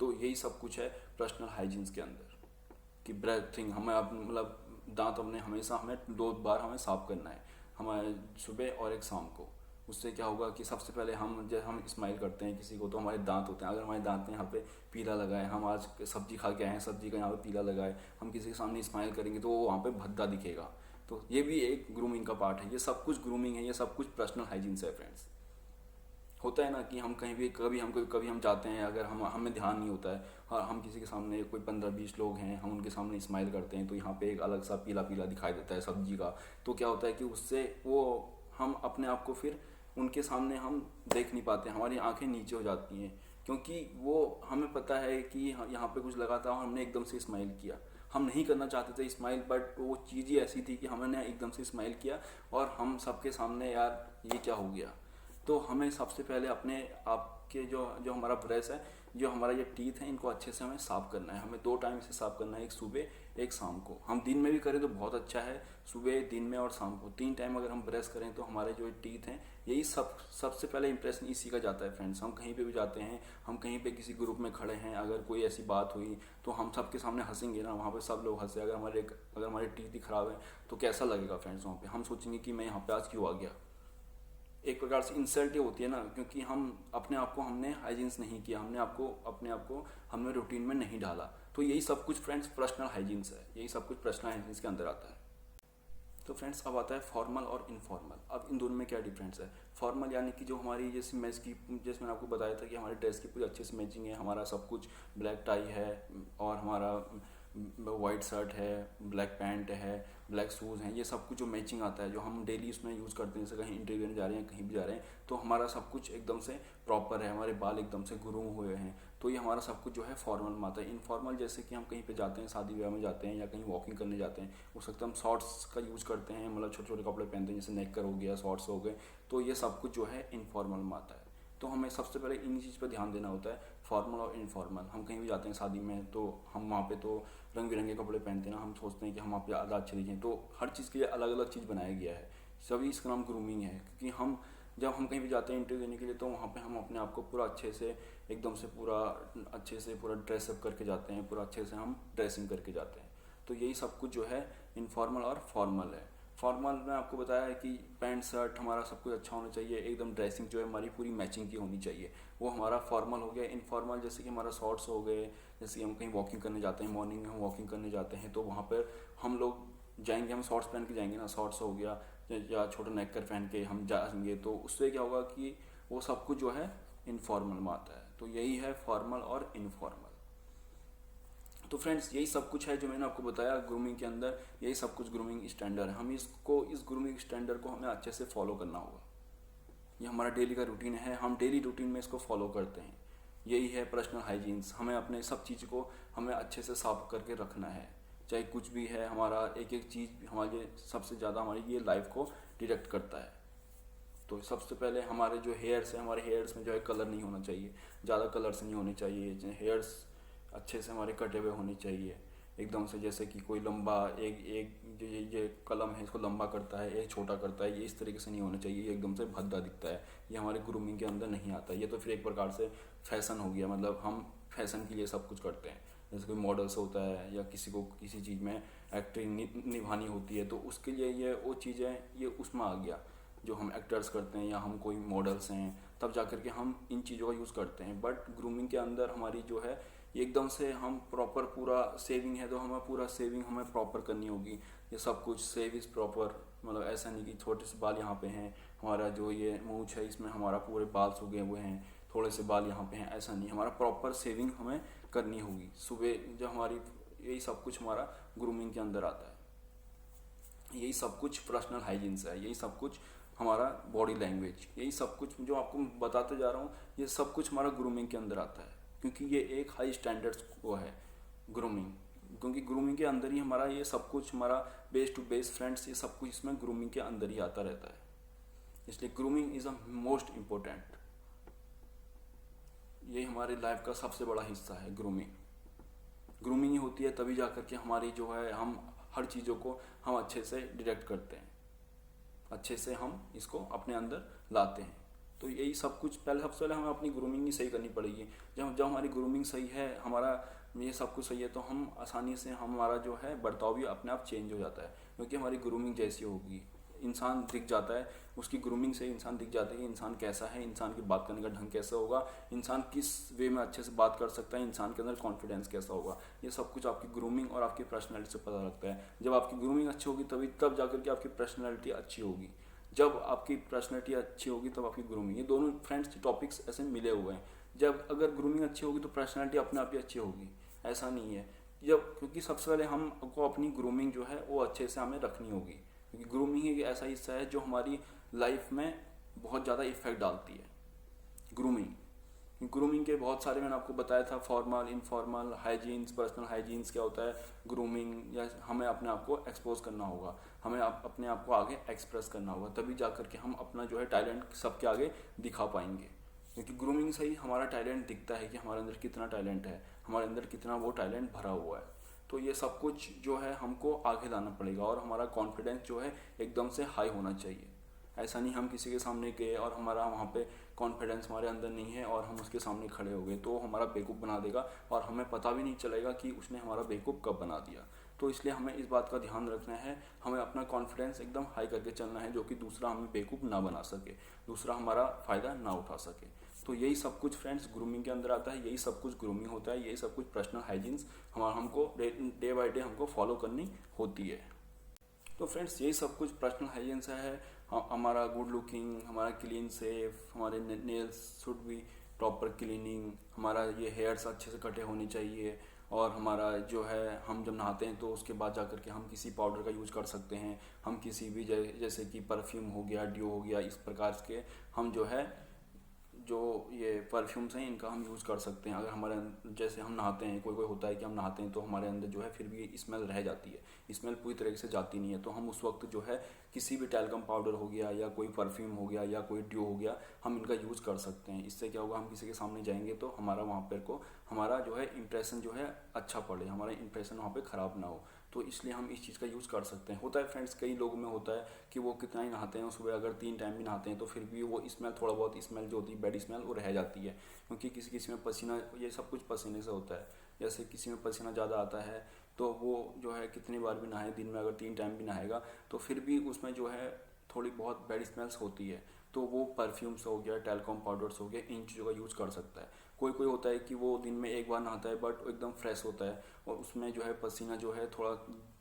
तो यही सब कुछ है पर्सनल हाइजीन्स के अंदर कि ब्रेथिंग, हमें मतलब दांत अपने हमेशा हमें 2 बार हमें साफ करना है, हमारे सुबह और एक शाम को। उससे क्या होगा कि सबसे पहले जब हम स्माइल करते हैं किसी को तो हमारे दांत होते हैं, अगर हमारे दांत में यहाँ पे पीला लगा है, हम आज सब्जी खा के आए हैं, सब्जी का यहाँ पे पीला लगा है, हम किसी के सामने स्माइल करेंगे तो वो वहाँ पे भद्दा दिखेगा। तो ये भी एक ग्रूमिंग का पार्ट है, ये सब कुछ ग्रूमिंग है, ये सब कुछ पर्सनल हाइजीन है फ्रेंड्स। होता है ना कि हम कहीं भी कभी हम जाते हैं, अगर हमें ध्यान नहीं होता है और हम किसी के सामने कोई 15-20 लोग हैं, हम उनके सामने स्माइल करते हैं तो यहाँ पे एक अलग सा पीला पीला दिखाई देता है सब्जी का। तो क्या होता है कि उससे वो हम अपने आप को फिर उनके सामने हम देख नहीं पाते, हमारी आंखें नीचे हो जाती हैं, क्योंकि वो हमें पता है कि यहाँ पे कुछ लगा था और हमने एकदम से स्माइल किया। हम नहीं करना चाहते थे स्माइल, बट वो चीज़ ही ऐसी थी कि हमने एकदम से स्माइल किया और हम सबके सामने यार ये क्या हो गया। तो हमें सबसे पहले अपने आप के जो हमारा ब्रश है, जो हमारा ये टीथ है, इनको अच्छे से हमें साफ़ करना है। हमें 2 टाइम इसे साफ़ करना है, एक सुबह एक शाम को। हम दिन में भी करें तो बहुत अच्छा है, सुबह, दिन में और शाम को 3 टाइम अगर हम ब्रश करें तो हमारे जो टीथ हैं, यही सबसे पहले इंप्रेशन इसी का जाता है फ्रेंड्स। हम कहीं पे भी जाते हैं, हम कहीं पे किसी ग्रुप में खड़े हैं, अगर कोई ऐसी बात हुई तो हम सबके सामने हंसेंगे ना, वहाँ पे सब लोग हंसे। अगर हमारे टीथ ही खराब है तो कैसा लगेगा फ्रेंड्स, वहाँ पे हम सोचेंगे कि मैं यहाँ पे आज क्यों आ गया। एक प्रकार से इंसल्ट ही होती है ना, क्योंकि हम अपने आप को हमने हाइजीन्स नहीं किया, हमने अपने आप को हमने रूटीन में नहीं डाला। तो यही सब कुछ फ्रेंड्स पर्सनल हाइजीन्स है, यही सब कुछ पर्सनल हाइजीन्स के अंदर आता है। तो फ्रेंड्स अब आता है फॉर्मल और इनफॉर्मल। अब इन दोनों में क्या डिफरेंस है? फॉर्मल यानी कि जो हमारी जैसे जैसे मैंने आपको बताया था कि हमारे ड्रेस की पूरी अच्छे से मैचिंग है, हमारा सब कुछ ब्लैक टाई है और हमारा वाइट शर्ट है, ब्लैक पैंट है, ब्लैक शूज़ हैं, ये सब कुछ जो मैचिंग आता है, जो हम डेली उसमें यूज़ करते हैं, जैसे कहीं इंटरव्यू में जा रहे हैं, कहीं भी जा रहे हैं, तो हमारा सब कुछ एकदम से प्रॉपर है, हमारे बाल एकदम से ग्रूम हुए हैं, तो ये हमारा सब कुछ जो है फॉर्मल में आता है। इनफॉर्मल जैसे कि हम कहीं पे जाते हैं, शादी ब्याह में जाते हैं या कहीं वॉकिंग करने जाते हैं, हो सकता है हम शॉर्ट्स का यूज़ करते हैं, मतलब छोटे छोटे कपड़े पहनते हैं, जैसे नेकर हो गया, शॉर्ट्स हो गए, तो ये सब कुछ जो है इनफॉर्मल में आता है। तो हमें सबसे पहले इन चीज़ पर ध्यान देना होता है, फॉर्मल और इनफॉर्मल। हम कहीं भी जाते हैं शादी में, तो हम वहाँ पे तो रंग बिरंगे कपड़े पहनते हैं ना, हम सोचते हैं कि हम वहाँ पे ज़्यादा अच्छे दिखें, तो हर चीज़ के लिए अलग अलग चीज़ बनाया गया है, सभी इसका नाम ग्रूमिंग है। क्योंकि हम जब हम कहीं भी जाते हैं इंटरव्यू देने के लिए, तो वहाँ पे हम अपने आप को पूरा अच्छे से एकदम से पूरा ड्रेसअप करके जाते हैं, पूरा अच्छे से हम ड्रेसिंग करके जाते हैं। तो यही सब कुछ जो है इनफॉर्मल और फॉर्मल है। फॉर्मल में आपको बताया है कि पैंट शर्ट हमारा सब कुछ अच्छा होना चाहिए, एकदम ड्रेसिंग जो है हमारी पूरी मैचिंग की होनी चाहिए, वो हमारा फॉर्मल हो गया। इनफॉर्मल जैसे कि हमारा शॉर्ट्स हो गए, जैसे कि हम कहीं वॉकिंग करने जाते हैं, मॉर्निंग में हम वॉकिंग करने जाते हैं, तो वहाँ पर हम लोग जाएंगे, हम शॉर्ट्स पहन के जाएंगे ना, शॉर्ट्स हो गया या छोटा नेकर पहन के हम जाएंगे, तो उससे क्या होगा कि वो सब कुछ जो है इनफॉर्मल में आता है। तो यही है फॉर्मल और इनफॉर्मल। तो फ्रेंड्स यही सब कुछ है जो मैंने आपको बताया ग्रूमिंग के अंदर, यही सब कुछ ग्रूमिंग स्टैंडर्ड है। हम इस ग्रूमिंग स्टैंडर्ड को हमें अच्छे से फॉलो करना होगा। ये हमारा डेली का रूटीन है, हम डेली रूटीन में इसको फॉलो करते हैं। यही है पर्सनल हाइजीन्स। हमें अपने सब चीज़ को हमें अच्छे से साफ करके रखना है, चाहे कुछ भी है। हमारा एक एक चीज़ हमारे सबसे ज़्यादा हमारी ये लाइफ को डिरेक्ट करता है। तो सबसे पहले हमारे जो हेयर्स है, हमारे हेयर्स में जो है कलर नहीं होना चाहिए, ज़्यादा कलर्स नहीं होने चाहिए। हेयर्स अच्छे से हमारे कटे हुए होने चाहिए एकदम से, जैसे कि कोई लंबा एक एक जो ये कलम है इसको लंबा करता है, ये छोटा करता है, ये इस तरीके से नहीं होना चाहिए, ये एकदम से भद्दा दिखता है, ये हमारे ग्रूमिंग के अंदर नहीं आता। ये तो फिर एक प्रकार से फैशन हो गया, मतलब हम फैशन के लिए सब कुछ करते हैं। जैसे कोई मॉडल्स होता है या किसी को किसी चीज़ में एक्टिंग निभानी होती है, तो उसके लिए ये वो चीज़ें ये उसमें आ गया, जो हम एक्टर्स करते हैं या हम कोई मॉडल्स हैं, तब जा कर के हम इन चीज़ों का यूज़ करते हैं। बट ग्रूमिंग के अंदर हमारी जो है एकदम से हम प्रॉपर पूरा सेविंग है तो हमें पूरा सेविंग हमें प्रॉपर करनी होगी। ये सब कुछ सेव इज़ प्रॉपर, मतलब ऐसा नहीं कि छोटे से बाल यहाँ पे हैं, हमारा जो ये मूंछ है इसमें हमारा पूरे बाल सूखे हुए हैं, थोड़े से बाल यहाँ पे हैं, ऐसा नहीं। हमारा प्रॉपर सेविंग हमें करनी होगी सुबह जो हमारी, यही सब कुछ हमारा ग्रूमिंग के अंदर आता है। यही सब कुछ पर्सनल हाइजीन्स है, यही सब कुछ हमारा बॉडी लैंग्वेज, यही सब कुछ जो आपको बताते जा रहा हूँ, ये सब कुछ हमारा ग्रूमिंग के अंदर आता है। क्योंकि ये एक हाई स्टैंडर्ड्स वो है ग्रूमिंग, क्योंकि ग्रूमिंग के अंदर ही हमारा ये सब कुछ, हमारा बेस टू बेस फ्रेंड्स, ये सब कुछ इसमें ग्रूमिंग के अंदर ही आता रहता है। इसलिए grooming is a most important, ये हमारी लाइफ का सबसे बड़ा हिस्सा है। ग्रूमिंग ही होती है तभी जा कर के हमारी जो है, हम हर चीज़ों को हम अच्छे से डायरेक्ट करते हैं, अच्छे से हम इसको अपने अंदर लाते हैं। तो यही सब कुछ सबसे पहले हमें अपनी ग्रूमिंग ही सही करनी पड़ेगी। जब हमारी ग्रूमिंग सही है, हमारा ये सब कुछ सही है, तो हम आसानी से हमारा जो है बर्ताव भी अपने आप चेंज हो जाता है। क्योंकि हमारी ग्रूमिंग जैसी होगी, इंसान दिख जाता है, उसकी ग्रूमिंग से इंसान दिख जाता है कि इंसान कैसा है, इंसान की बात करने का ढंग कैसा होगा, इंसान किस वे में अच्छे से बात कर सकता है, इंसान के अंदर कॉन्फिडेंस कैसा होगा। ये सब कुछ आपकी ग्रूमिंग और आपकी पर्सनैलिटी से पता लगता है। जब आपकी ग्रूमिंग अच्छी होगी तब जाकर के आपकी पर्सनैलिटी अच्छी होगी। जब आपकी पर्सनैलिटी अच्छी होगी तब आपकी ग्रूमिंग, ये दोनों फ्रेंड्स टॉपिक्स ऐसे मिले हुए हैं। जब अगर ग्रूमिंग अच्छी होगी तो पर्सनैलिटी अपने आप ही अच्छी होगी, ऐसा नहीं है। क्योंकि सबसे पहले हमको अपनी ग्रूमिंग जो है वो अच्छे से हमें रखनी होगी, क्योंकि ग्रूमिंग एक ऐसा हिस्सा है जो हमारी लाइफ में बहुत ज़्यादा इफेक्ट डालती है। ग्रूमिंग के बहुत सारे मैंने आपको बताया था, formal, informal, hygienes, personal hygienes क्या होता है, ग्रूमिंग, या हमें अपने आप को एक्सपोज करना होगा, हमें अपने आप को आगे एक्सप्रेस करना होगा, तभी जा कर के हम अपना जो है टैलेंट सबके आगे दिखा पाएंगे। क्योंकि ग्रूमिंग से ही हमारा टैलेंट दिखता है कि हमारे अंदर कितना टैलेंट है, हमारे अंदर कितना वो टैलेंट भरा हुआ है। तो ये सब कुछ जो है हमको आगे लाना पड़ेगा, और हमारा कॉन्फिडेंस जो है एकदम से हाई होना चाहिए। ऐसा नहीं हम किसी के सामने गए और हमारा वहाँ पे कॉन्फिडेंस हमारे अंदर नहीं है और हम उसके सामने खड़े हो गए, तो हमारा बेवकूफ़ बना देगा और हमें पता भी नहीं चलेगा कि उसने हमारा बेवकूफ़ कब बना दिया। तो इसलिए हमें इस बात का ध्यान रखना है, हमें अपना कॉन्फिडेंस एकदम हाई करके चलना है, जो कि दूसरा हमें बेवकूफ़ ना बना सके, दूसरा हमारा फ़ायदा ना उठा सके। तो यही सब कुछ फ्रेंड्स ग्रूमिंग के अंदर आता है, यही सब कुछ ग्रूमिंग होता है, यही सब कुछ पर्सनल हाइजीन्स हमको डे बाय डे हमको फॉलो करनी होती है। तो फ्रेंड्स यही सब कुछ पर्सनल हाइजीन से है। हमारा गुड लुकिंग, हमारा क्लीन सेफ, हमारे nails should be proper cleaning, हमारा ये हेयर्स अच्छे से कटे होने चाहिए, और हमारा जो है हम जब नहाते हैं तो उसके बाद जा कर के हम किसी पाउडर का यूज़ कर सकते हैं, हम किसी भी जैसे कि परफ्यूम हो गया, डियो हो गया, इस प्रकार के हम जो है जो ये परफ्यूम्स हैं इनका हम यूज़ कर सकते हैं। अगर हमारे जैसे हम नहाते हैं, कोई कोई होता है कि हम नहाते हैं तो हमारे अंदर जो है फिर भी स्मेल रह जाती है, स्मेल पूरी तरीके से जाती नहीं है, तो हम उस वक्त जो है किसी भी टैल्कम पाउडर हो गया या कोई परफ्यूम हो गया या कोई ड्यू हो गया, हम इनका यूज़ कर सकते हैं। इससे क्या होगा, हम किसी के सामने जाएंगे तो हमारा वहाँ पर को हमारा जो है इंप्रेशन जो है अच्छा पड़े, हमारा इंप्रेशन वहाँ पर ख़राब ना हो, तो इसलिए हम इस चीज़ का यूज़ कर सकते हैं। होता है फ्रेंड्स, कई लोगों में होता है कि वो कितना ही नहाते हैं, सुबह अगर 3 टाइम भी नहाते हैं तो फिर भी वो स्मेल, थोड़ा बहुत स्मेल जो होती है बैड स्मेल, वो रह जाती है, क्योंकि किसी किसी में पसीना, ये सब कुछ पसीने से होता है। जैसे किसी में पसीना ज़्यादा आता है तो वो जो है कितनी बार भी नहाए, दिन में अगर 3 टाइम भी नहाएगा तो फिर भी उसमें जो है थोड़ी बहुत बैड स्मेल्स होती है, तो वो परफ्यूम्स हो गया, टैल्कम पाउडर्स हो गया, इन चीज़ों का यूज़ कर सकता है। कोई कोई होता है कि वो दिन में एक बार नहाता है बट एकदम फ्रेश होता है और उसमें जो है पसीना जो है थोड़ा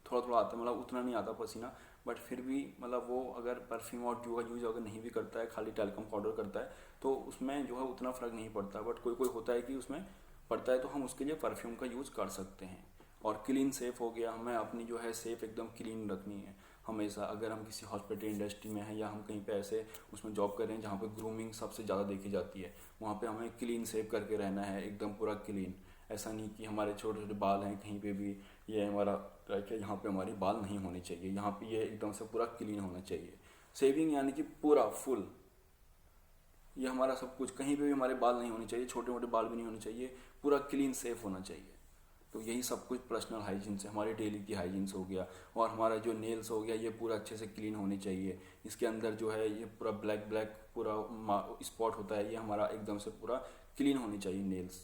थोड़ा आता है, मतलब उतना नहीं आता पसीना, बट फिर भी मतलब वो अगर परफ्यूम और ड्यू का यूज़ अगर नहीं भी करता है, खाली टैल्कम पाउडर करता है, तो उसमें जो है उतना फ़र्क नहीं पड़ता। बट कोई कोई होता है कि उसमें पड़ता है, तो हम उसके लिए परफ्यूम का यूज़ कर सकते हैं। और क्लीन सेफ हो गया, हमें अपनी जो है सेफ एकदम क्लीन रखनी है हमेशा। अगर हम किसी हॉस्पिटल इंडस्ट्री में हैं या हम कहीं पे ऐसे उसमें जॉब कर रहे हैं जहाँ पे ग्रूमिंग सबसे ज़्यादा देखी जाती है, वहाँ पे हमें क्लीन सेव करके रहना है, एकदम पूरा क्लीन। ऐसा नहीं कि हमारे छोटे छोटे बाल हैं कहीं पे भी, ये हमारा क्या, यहाँ पे हमारे बाल नहीं होने चाहिए, यहाँ पे ये एकदम से पूरा क्लीन होना चाहिए। सेविंग यानी कि पूरा फुल, ये हमारा सब कुछ, कहीं पे भी हमारे बाल नहीं होने चाहिए, छोटे मोटे बाल भी नहीं होने चाहिए, पूरा क्लीन सेफ होना चाहिए। तो यही सब कुछ पर्सनल हाइजीन से, हमारे डेली की हाइजीन हो गया। और हमारा जो नेल्स हो गया, ये पूरा अच्छे से क्लीन होने चाहिए। इसके अंदर जो है ये पूरा ब्लैक ब्लैक पूरा स्पॉट होता है, ये हमारा एकदम से पूरा क्लीन होनी चाहिए नेल्स।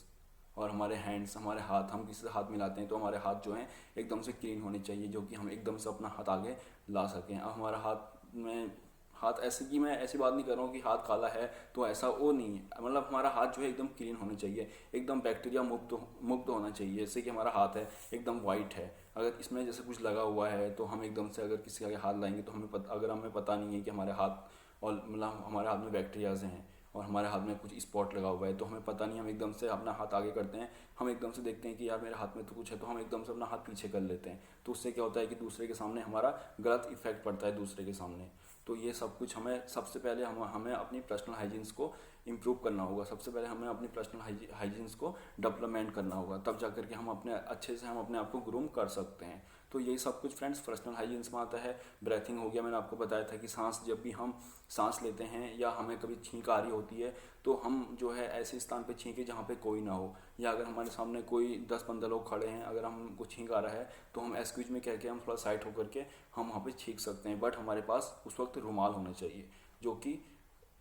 और हमारे हैंड्स, हमारे हाथ, हम किसी से हाथ मिलाते हैं तो हमारे हाथ जो हैं एकदम से क्लीन होने चाहिए, जो कि हम एकदम से अपना हाथ आगे ला सकें। अब हमारा हाथ में, हाथ ऐसे कि मैं ऐसी बात नहीं कर रहा हूँ कि हाथ काला है तो ऐसा वो नहीं है, मतलब हमारा हाथ जो है एकदम क्लीन होना चाहिए, एकदम बैक्टीरिया मुक्त होना चाहिए। जैसे कि हमारा हाथ है एकदम वाइट है, अगर इसमें जैसे कुछ लगा हुआ है तो हम एकदम से अगर किसी के हाथ लाएंगे तो अगर हमें पता नहीं है कि हमारे हाथ, और मतलब हमारे हाथ में बैक्टीरियाज हैं और हमारे हाथ में कुछ स्पॉट लगा हुआ है, तो हमें पता नहीं, हम एकदम से अपना हाथ आगे करते हैं, हम एकदम से देखते हैं कि यार मेरे हाथ में तो कुछ है, तो हम एकदम से अपना हाथ पीछे कर लेते हैं। तो उससे क्या होता है कि दूसरे के सामने हमारा गलत इफेक्ट पड़ता है दूसरे के सामने। तो ये सब कुछ हमें सबसे पहले हमें अपनी पर्सनल हाइजीन्स को इम्प्रूव करना होगा, सबसे पहले हमें अपनी पर्सनल हाइजीन्स को डेवलपमेंट करना होगा, तब जा करके हम अपने अच्छे से हम अपने आप को ग्रूम कर सकते हैं। तो यही सब कुछ फ्रेंड्स पर्सनल हाइजीन्स में आता है। ब्रेथिंग हो गया, मैंने आपको बताया था कि सांस, जब भी हम सांस लेते हैं या हमें कभी छींक आ रही होती है तो हम जो है ऐसे स्थान पे छींके जहाँ पे कोई ना हो, या अगर हमारे सामने कोई 10-15 लोग खड़े हैं, अगर हमको छींक आ रहा है तो हम एक्सक्यूज में कह के हम थोड़ा साइड होकर के हम वहाँ पे छींक सकते हैं। बट हमारे पास उस वक्त रुमाल होना चाहिए, जो कि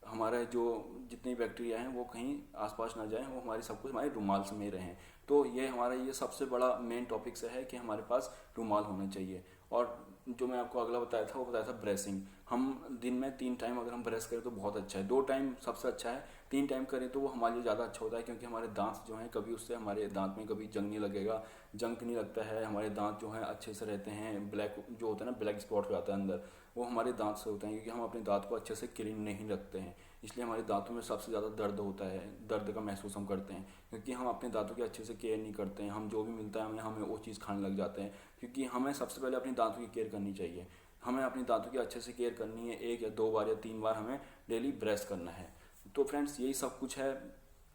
हमारे जो जितनी बैक्टीरिया हैं वो कहीं आसपास ना जाएं, वो हमारी सब कुछ हमारे रुमाल से में रहें। तो ये हमारा ये सबसे बड़ा मेन टॉपिक से है कि हमारे पास रुमाल होना चाहिए। और जो मैं आपको अगला बताया था वो बताया था ब्रशिंग। हम दिन में 3 टाइम अगर हम ब्रश करें तो बहुत अच्छा है, 2 टाइम सबसे अच्छा है, 3 टाइम करें तो वो हमारे लिए ज़्यादा अच्छा होता है, क्योंकि हमारे दांत जो हैं कभी उससे हमारे दांत में कभी जंग नहीं लगेगा, जंक नहीं लगता है, हमारे दांत जो हैं अच्छे से रहते हैं। ब्लैक जो होता है ना, ब्लैक स्पॉट हो जाता है अंदर, वो हमारे दांत से होते हैं, क्योंकि हम अपने दांत को अच्छे से क्लीन नहीं रखते हैं। इसलिए हमारे दांतों में सबसे ज़्यादा दर्द होता है, दर्द का महसूस हम करते हैं, क्योंकि हम अपने दांतों की अच्छे से केयर नहीं करते हैं। हम जो भी मिलता है हमें वो चीज़ खाने लग जाते हैं, क्योंकि हमें सबसे पहले अपनी दांतों की केयर करनी चाहिए। हमें अपनी दांतों की अच्छे से केयर करनी है, 1 या 2 बार या 3 बार हमें डेली ब्रश करना है। तो फ्रेंड्स यही सब कुछ है।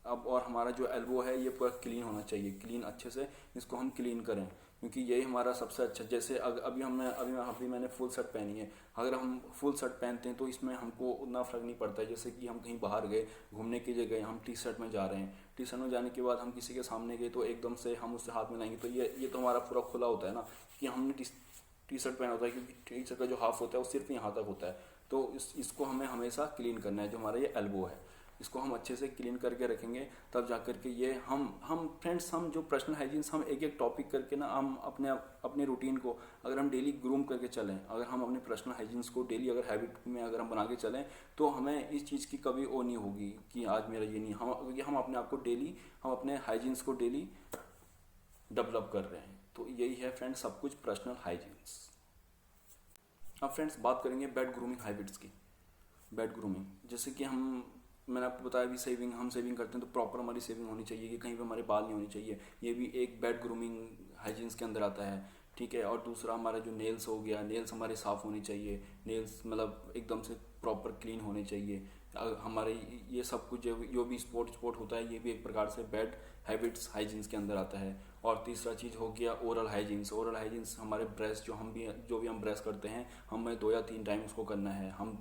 अब और हमारा जो एल्बो है ये पूरा क्लीन होना चाहिए, क्लीन अच्छे से इसको हम क्लीन करें, क्योंकि यही हमारा सबसे अच्छा। जैसे अभी मैंने फुल शर्ट पहनी है, अगर हम फुल शर्ट पहनते हैं तो इसमें हमको उतना फ़र्क नहीं पड़ता है। जैसे कि हम कहीं बाहर गए, घूमने के लिए गए, हम टी शर्ट में जा रहे हैं, टी शर्ट में जाने के बाद हम किसी के सामने गए तो एकदम से हम उससे हाथ मिलाएंगे तो ये तो हमारा पूरा खुला होता है ना, कि हमने टी शर्ट पहना होता है, क्योंकि टी शर्ट का जो हाफ होता है वो सिर्फ यहाँ तक होता है। तो इसको हमें हमेशा क्लीन करना है, जो हमारा ये एल्बो है। इसको हम अच्छे से क्लीन करके रखेंगे तब जा कर के ये हम फ्रेंड्स हम जो पर्सनल हाइजीन्स हम एक एक टॉपिक करके ना हम अपने रूटीन को अगर हम डेली ग्रूम करके चलें, अगर हम अपने पर्सनल हाइजीन्स को डेली अगर हैबिट में अगर हम बना के चलें तो हमें इस चीज़ की कभी वो नहीं होगी कि आज मेरा ये नहीं, हम अपने आप को डेली हम अपने हाइजीन्स को डेली डेवलप कर रहे हैं। तो यही है फ्रेंड्स सब कुछ पर्सनल हाइजीन्स। अब फ्रेंड्स बात करेंगे बैड ग्रूमिंग हैबिट्स की। बैड ग्रूमिंग जैसे कि मैंने आपको बताया भी हम सेविंग करते हैं तो प्रॉपर हमारी सेविंग होनी चाहिए कि कहीं पे हमारे बाल नहीं होने चाहिए, ये भी एक बैड ग्रूमिंग हाइजीन्स के अंदर आता है, ठीक है। और दूसरा हमारा जो नेल्स हो गया, नेल्स हमारे साफ़ होने चाहिए, नेल्स मतलब एकदम से प्रॉपर क्लीन होने चाहिए। हमारे ये सब कुछ जो भी स्पोर्ट होता है ये भी एक प्रकार से बैड हैबिट्स हाइजीन्स के अंदर आता है। और तीसरा चीज़ हो गया ओरल हाइजीन्स हमारे ब्रश जो भी हम ब्रश करते हैं हमें 2 या 3 टाइम उसको करना है। हम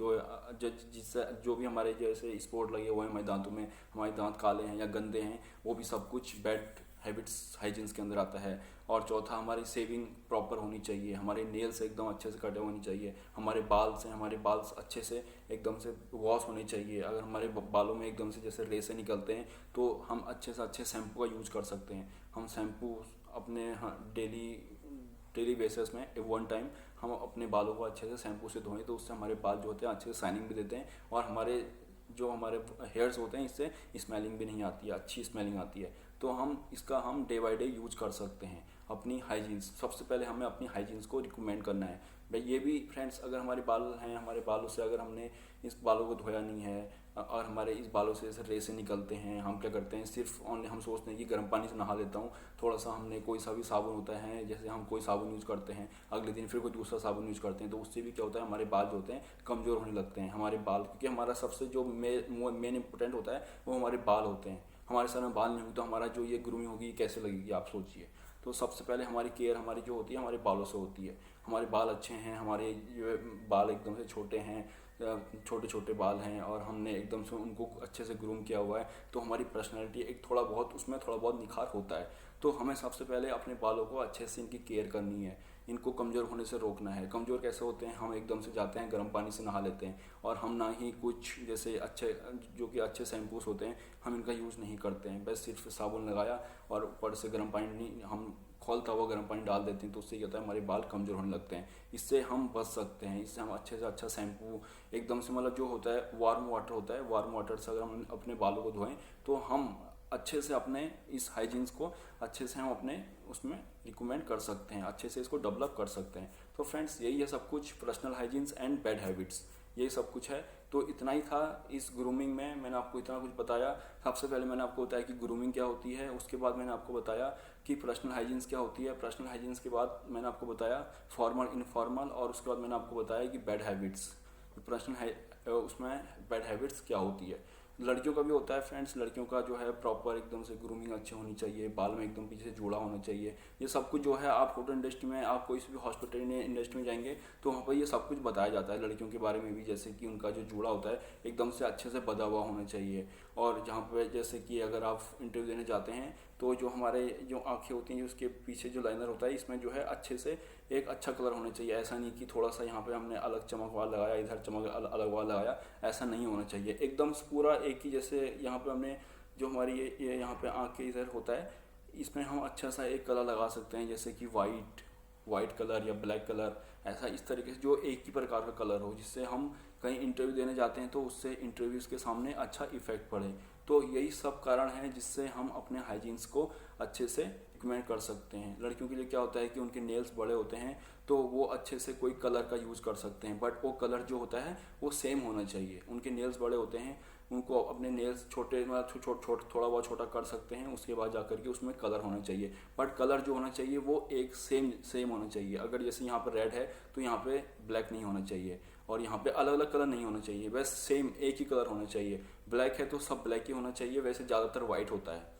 जिससे जो भी हमारे जैसे स्पॉट लगे हुए हैं हमारे दांतों में, हमारे दांत काले हैं या गंदे हैं, वो भी सब कुछ बैड हैबिट्स हाइजीन्स के अंदर आता है। और चौथा हमारी सेविंग प्रॉपर होनी चाहिए, हमारे नेल्स एकदम अच्छे से कटे होने चाहिए, हमारे बाल अच्छे से एकदम से वॉश होने चाहिए। अगर हमारे बालों में एकदम से जैसे रेसे निकलते हैं तो हम अच्छे से अच्छे शैम्पू का यूज़ कर सकते हैं। हम शैम्पू अपने डेली बेसिस में 1 टाइम हम अपने बालों को अच्छे से शैम्पू से धोएं तो उससे हमारे बाल जो होते हैं अच्छे से शाइनिंग भी देते हैं और हमारे हेयर्स होते हैं इससे स्मेलिंग भी नहीं आती है, अच्छी स्मेलिंग आती है। तो हम डे बाई डे यूज कर सकते हैं अपनी हाइजीन्स। सबसे पहले हमें अपनी हाइजीन्स को रिकमेंड करना है भाई। ये भी फ्रेंड्स अगर हमारे बाल हैं, हमारे बालों से अगर हमने इस बालों को धोया नहीं है और हमारे इस बालों से रेसे निकलते हैं, हम क्या करते हैं सिर्फ ओनली हम सोचते हैं कि गर्म पानी से नहा लेता हूँ, थोड़ा सा हमने कोई सा भी साबुन होता है, जैसे हम कोई साबुन यूज़ करते हैं अगले दिन फिर कोई दूसरा साबुन यूज़ करते हैं, तो उससे भी क्या होता है हमारे बाल जो होते हैं कमज़ोर होने लगते हैं। हमारे बाल क्योंकि हमारा सबसे जो मेन इंपॉर्टेंट होता है वो हमारे बाल होते हैं। हमारे सर में बाल नहीं होगी तो हमारा जो ये ग्रूमिंग होगी कैसे लगेगी आप सोचिए। तो सबसे पहले हमारी केयर हमारी जो होती है हमारे बालों से होती है। हमारे बाल अच्छे हैं, हमारे जो बाल एकदम से छोटे हैं, छोटे छोटे बाल हैं और हमने एकदम से उनको अच्छे से ग्रूम किया हुआ है तो हमारी पर्सनैलिटी उसमें थोड़ा बहुत निखार होता है। तो हमें सबसे पहले अपने बालों को अच्छे से इनकी केयर करनी है, इनको कमज़ोर होने से रोकना है। कमज़ोर कैसे होते हैं, हम एकदम से जाते हैं गर्म पानी से नहा लेते हैं और हम ना ही कुछ जैसे अच्छे शैम्पूस होते हैं हम इनका यूज़ नहीं करते हैं, बस सिर्फ साबुन लगाया और ऊपर से गर्म पानी नहीं हम खौलता हुआ गर्म पानी डाल देते हैं तो उससे क्या होता है हमारे बाल कमज़ोर होने लगते हैं। इससे हम बच सकते हैं, इससे हम अच्छे से अच्छा शैम्पू एकदम से मतलब जो होता है वार्म वाटर होता है, वार्म वाटर से अगर हम अपने बालों को धोएं तो हम अच्छे से अपने इस हाइजीन्स को अच्छे से हम अपने उसमें रिकमेंड कर सकते हैं, अच्छे से इसको डेवलप कर सकते हैं। तो फ्रेंड्स यही है सब कुछ personal hygienes and bad habits, यही सब कुछ है। तो इतना ही था इस ग्रूमिंग में, मैंने आपको इतना कुछ बताया। सबसे पहले मैंने आपको बताया कि ग्रूमिंग क्या होती है, उसके बाद मैंने आपको बताया कि पर्सनल हाइजीन्स क्या होती है, पर्सनल हाइजीन्स के बाद मैंने आपको बताया फॉर्मल इनफॉर्मल, और उसके बाद मैंने आपको बताया कि बैड हैबिट्स। उसमें बैड हैबिट्स क्या होती है। लड़कियों का भी होता है फ्रेंड्स, लड़कियों का जो है प्रॉपर एकदम से ग्रूमिंग अच्छी होनी चाहिए, बाल में एकदम पीछे से जोड़ा होना चाहिए। ये सब कुछ जो है आप होटल इंडस्ट्री में, आप कोई भी हॉस्पिटल इंडस्ट्री में जाएंगे तो वहाँ पर ये सब कुछ बताया जाता है लड़कियों के बारे में भी, जैसे कि उनका जो जोड़ा होता है एकदम से अच्छे से बधा हुआ होना चाहिए। और जहाँ पर जैसे कि अगर आप इंटरव्यू देने जाते हैं तो जो हमारे जो आँखें होती हैं उसके पीछे जो लाइनर होता है इसमें जो है अच्छे से एक अच्छा कलर होना चाहिए। ऐसा नहीं कि थोड़ा सा यहाँ पे हमने अलग चमक वाला लगाया, इधर चमक अलग वाला लगाया, ऐसा नहीं होना चाहिए। एकदम पूरा एक ही, जैसे यहाँ पे हमने जो हमारी ये यहाँ पे आँख के इधर होता है इसमें हम अच्छा सा एक कलर लगा सकते हैं, जैसे कि वाइट कलर या ब्लैक कलर, ऐसा इस तरीके से जो एक ही प्रकार का कलर हो, जिससे हम कहीं इंटरव्यू देने जाते हैं तो उससे इंटरव्यूज़ के सामने अच्छा इफेक्ट पड़े। तो यही सब कारण है जिससे हम अपने हाइजीन्स को अच्छे से रिकमेंड कर सकते हैं। लड़कियों के लिए क्या होता है कि उनके नेल्स बड़े होते हैं तो वो अच्छे से कोई कलर का यूज़ कर सकते हैं, बट वो कलर जो होता है वो सेम होना चाहिए। उनके नेल्स बड़े होते हैं, उनको अपने नेल्स छोटे मतलब थोड़ा बहुत छोटा कर सकते हैं, उसके बाद जाकर के उसमें कलर होना चाहिए, बट कलर जो होना चाहिए वो एक सेम होना चाहिए। अगर जैसे यहाँ पर रेड है तो यहाँ पे ब्लैक नहीं होना चाहिए, और यहाँ पे अलग अलग कलर नहीं होना चाहिए, बस सेम एक ही कलर होना चाहिए। ब्लैक है तो सब ब्लैक ही होना चाहिए। वैसे ज़्यादातर वाइट होता है,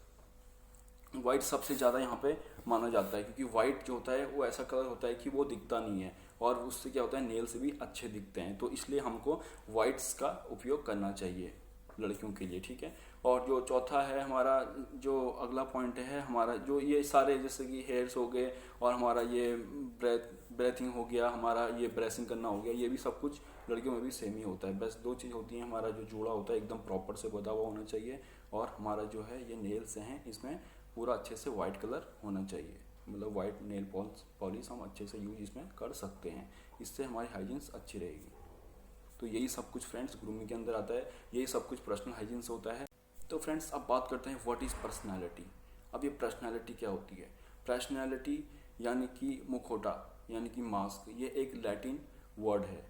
वाइट सबसे ज़्यादा यहाँ पे माना जाता है, क्योंकि वाइट जो होता है वो ऐसा कलर होता है कि वो दिखता नहीं है और उससे क्या होता है नेल्स भी अच्छे दिखते हैं। तो इसलिए हमको वाइट्स का उपयोग करना चाहिए लड़कियों के लिए, ठीक है। और जो चौथा है हमारा, जो अगला पॉइंट है हमारा, जो ये सारे जैसे कि हेयर्स हो गए और हमारा ये ब्रेथिंग हो गया, हमारा ये ब्रेसिंग करना हो गया, ये भी सब कुछ लड़कियों में भी सेम ही होता है। बस दो चीज़ होती हैं, हमारा जो जोड़ा होता है एकदम प्रॉपर से बधा हुआ होना चाहिए, और हमारा जो है ये नेल्स हैं इसमें पूरा अच्छे से वाइट कलर होना चाहिए, मतलब वाइट नेल पॉलिश हम अच्छे से यूज इसमें कर सकते हैं, इससे हमारी हाइजीन्स अच्छी रहेगी। तो यही सब कुछ फ्रेंड्स ग्रूमिंग के अंदर आता है, यही सब कुछ पर्सनल हाइजीन से होता है। तो फ्रेंड्स अब बात करते हैं व्हाट इज़ पर्सनैलिटी। अब ये पर्सनैलिटी क्या होती है? पर्सनैलिटी यानी कि मुखौटा यानी कि मास्क, ये एक लैटिन वर्ड है।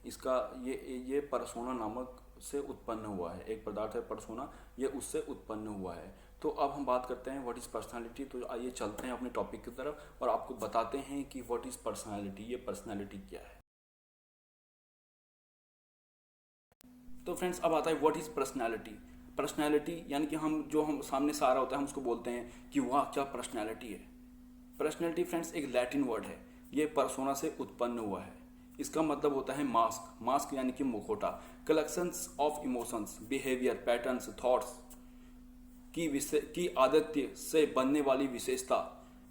इसका ये परसोना नामक से उत्पन्न हुआ है, एक पदार्थ है परसोना, ये उससे उत्पन्न हुआ है। तो अब हम बात करते हैं व्हाट इज़ पर्सनैलिटी। तो आइए चलते हैं अपने टॉपिक की तरफ और आपको बताते हैं कि व्हाट इज़ पर्सनैलिटी, ये पर्सनैलिटी क्या है। तो फ्रेंड्स अब आता है व्हाट इज़ पर्सनैलिटी। पर्सनैलिटी यानी कि हम सामने से आ रहा होता है हम उसको बोलते हैं कि वाह क्या पर्सनैलिटी है। पर्सनैलिटी फ्रेंड्स एक लैटिन वर्ड है, ये परसोना से उत्पन्न हुआ है। इसका मतलब होता है मास्क, मास्क यानी कि मुखौटा, collections of emotions, behaviour, patterns, thoughts की आदत्य से बनने वाली विशेषता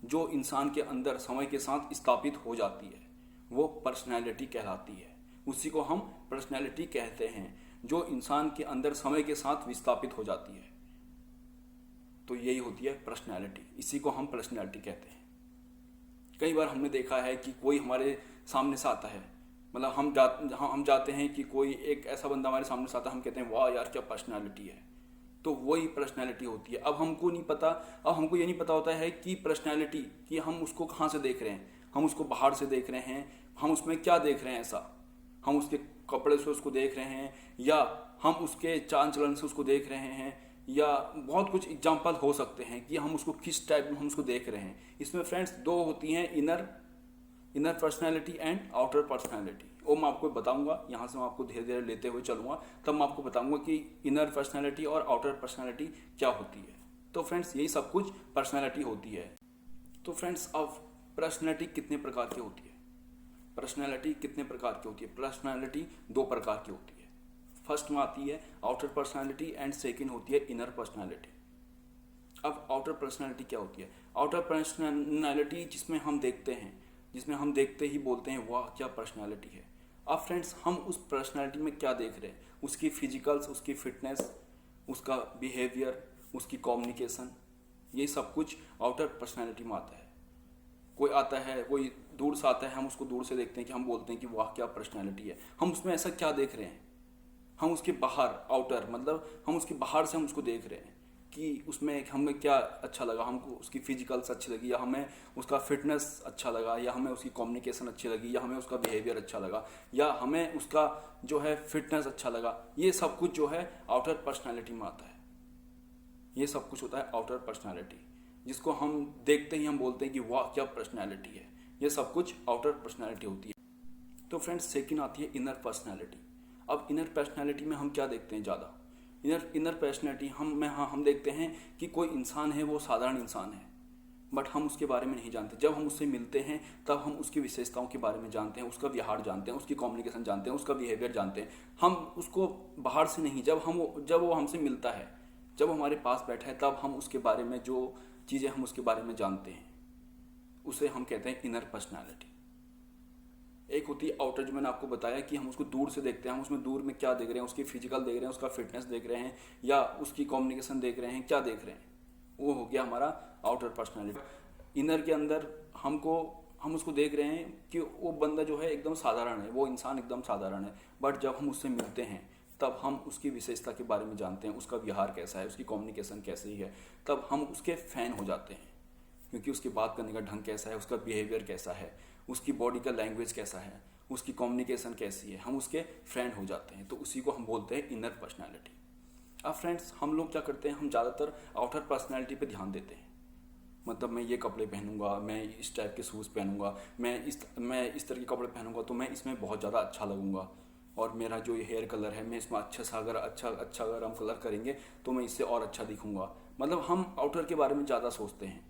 जो इंसान के अंदर समय के साथ स्थापित हो जाती है, वो पर्सनैलिटी कहलाती है। उसी को हम पर्सनैलिटी कहते हैं, जो इंसान के अंदर समय के साथ विस्थापित हो जाती है। तो यही होती है पर्सनैलिटी, इसी को हम पर्सनैलिटी कहते हैं। कई बार हमने देखा है कि कोई हमारे सामने से आता है, मतलब हम जाते हैं कि कोई एक ऐसा बंदा हमारे सामने से आता है, हम कहते हैं वाह यार क्या पर्सनैलिटी है। तो वही पर्सनैलिटी होती है। अब हमको ये नहीं पता होता है कि पर्सनैलिटी कि हम उसको कहाँ से देख रहे हैं, हम उसको बाहर से देख रहे हैं, हम उसमें क्या देख रहे हैं ऐसा, हम उसके कपड़े से उसको देख रहे हैं, या हम उसके चाल चलन से उसको देख रहे हैं, या बहुत कुछ एग्जाम्पल हो सकते हैं कि हम उसको किस टाइप में हम उसको देख रहे हैं। इसमें फ्रेंड्स दो होती हैं, inner personality and outer personality. वो मैं आपको बताऊंगा, यहाँ से मैं आपको धीरे धीरे लेते हुए चलूंगा, तब मैं आपको बताऊंगा कि इनर पर्सनैलिटी और आउटर पर्सनैलिटी क्या होती है। तो फ्रेंड्स यही सब कुछ पर्सनैलिटी होती है। तो फ्रेंड्स अब पर्सनैलिटी कितने प्रकार की होती है? पर्सनैलिटी कितने प्रकार की होती है? पर्सनैलिटी दो प्रकार की होती है। फर्स्ट में आती है आउटर पर्सनैलिटी एंड सेकेंड होती है इनर पर्सनैलिटी। अब आउटर पर्सनैलिटी क्या होती है? आउटर पर्सनैलिटी जिसमें हम देखते ही बोलते हैं वाह क्या पर्सनैलिटी है। अब फ्रेंड्स हम उस पर्सनैलिटी में क्या देख रहे हैं? उसकी फिजिकल्स, उसकी फिटनेस, उसका बिहेवियर, उसकी कम्युनिकेशन, ये सब कुछ आउटर पर्सनैलिटी में आता है। कोई आता है, कोई दूर से आता है, हम उसको दूर से देखते हैं कि हम बोलते हैं कि वाह क्या पर्सनैलिटी है। हम उसमें ऐसा क्या देख रहे हैं? हम उसके बाहर, आउटर मतलब हम उसके बाहर से हम उसको देख रहे हैं कि उसमें हमें क्या अच्छा लगा, हमको उसकी फिजिकल्स अच्छी लगी, या हमें उसका फिटनेस अच्छा लगा, या हमें उसकी कम्युनिकेशन अच्छी लगी, या हमें उसका बिहेवियर अच्छा लगा, या हमें उसका जो है फिटनेस अच्छा लगा। ये सब कुछ जो है आउटर पर्सनैलिटी में आता है। ये सब कुछ होता है आउटर पर्सनैलिटी, जिसको हम देखते ही हम बोलते हैं कि वाह क्या पर्सनैलिटी है। ये सब कुछ आउटर पर्सनैलिटी होती है। तो फ्रेंड्स सेकंड आती है इनर पर्सनैलिटी। अब इनर पर्सनैलिटी में हम क्या देखते हैं ज़्यादा? इनर पर्सनैलिटी हम देखते हैं कि कोई इंसान है, वो साधारण इंसान है, बट हम उसके बारे में नहीं जानते। जब हम उससे मिलते हैं तब हम उसकी विशेषताओं के बारे में जानते हैं, उसका व्यवहार जानते हैं, उसकी कम्युनिकेशन जानते हैं, उसका बिहेवियर जानते हैं। हम उसको बाहर से नहीं, जब वो हमसे मिलता है, जब वो हमारे पास बैठा है, तब हम उसके बारे में जो चीज़ें हम उसके बारे में जानते हैं, उसे हम कहते हैं इनर पर्सनैलिटी। एक होती है आउटर, जो मैंने आपको बताया कि हम उसको दूर से देखते हैं, हम उसमें दूर में क्या देख रहे हैं, उसकी फिजिकल देख रहे हैं, उसका फिटनेस देख रहे हैं, या उसकी कम्युनिकेशन देख रहे हैं, क्या देख रहे हैं, वो हो गया हमारा आउटर पर्सनैलिटी। इनर के अंदर हम उसको देख रहे हैं कि वो बंदा जो है एकदम साधारण है, वो इंसान एकदम साधारण है, बट जब हम उससे मिलते हैं तब हम उसकी विशेषता के बारे में जानते हैं, उसका व्यवहार कैसा है, उसकी कम्युनिकेशन कैसी है, तब हम उसके फैन हो जाते हैं, क्योंकि उसकी बात करने का ढंग कैसा है, उसका बिहेवियर कैसा है, उसकी बॉडी का लैंग्वेज कैसा है, उसकी कम्युनिकेशन कैसी है, हम उसके फ्रेंड हो जाते हैं। तो उसी को हम बोलते हैं इनर पर्सनैलिटी। अब फ्रेंड्स हम लोग क्या करते हैं, हम ज़्यादातर आउटर पर्सनैलिटी पे ध्यान देते हैं। मतलब मैं ये कपड़े पहनूंगा, मैं इस टाइप के शूज़ पहनूंगा, मैं इस तरह के कपड़े पहनूंगा तो मैं इसमें बहुत ज़्यादा अच्छा लगूंगा, और मेरा जो ये हेयर कलर है, मैं इसमें अच्छा अगर हम कलर करेंगे तो मैं इससे और अच्छा दिखूंगा। मतलब हम आउटर के बारे में ज़्यादा सोचते हैं,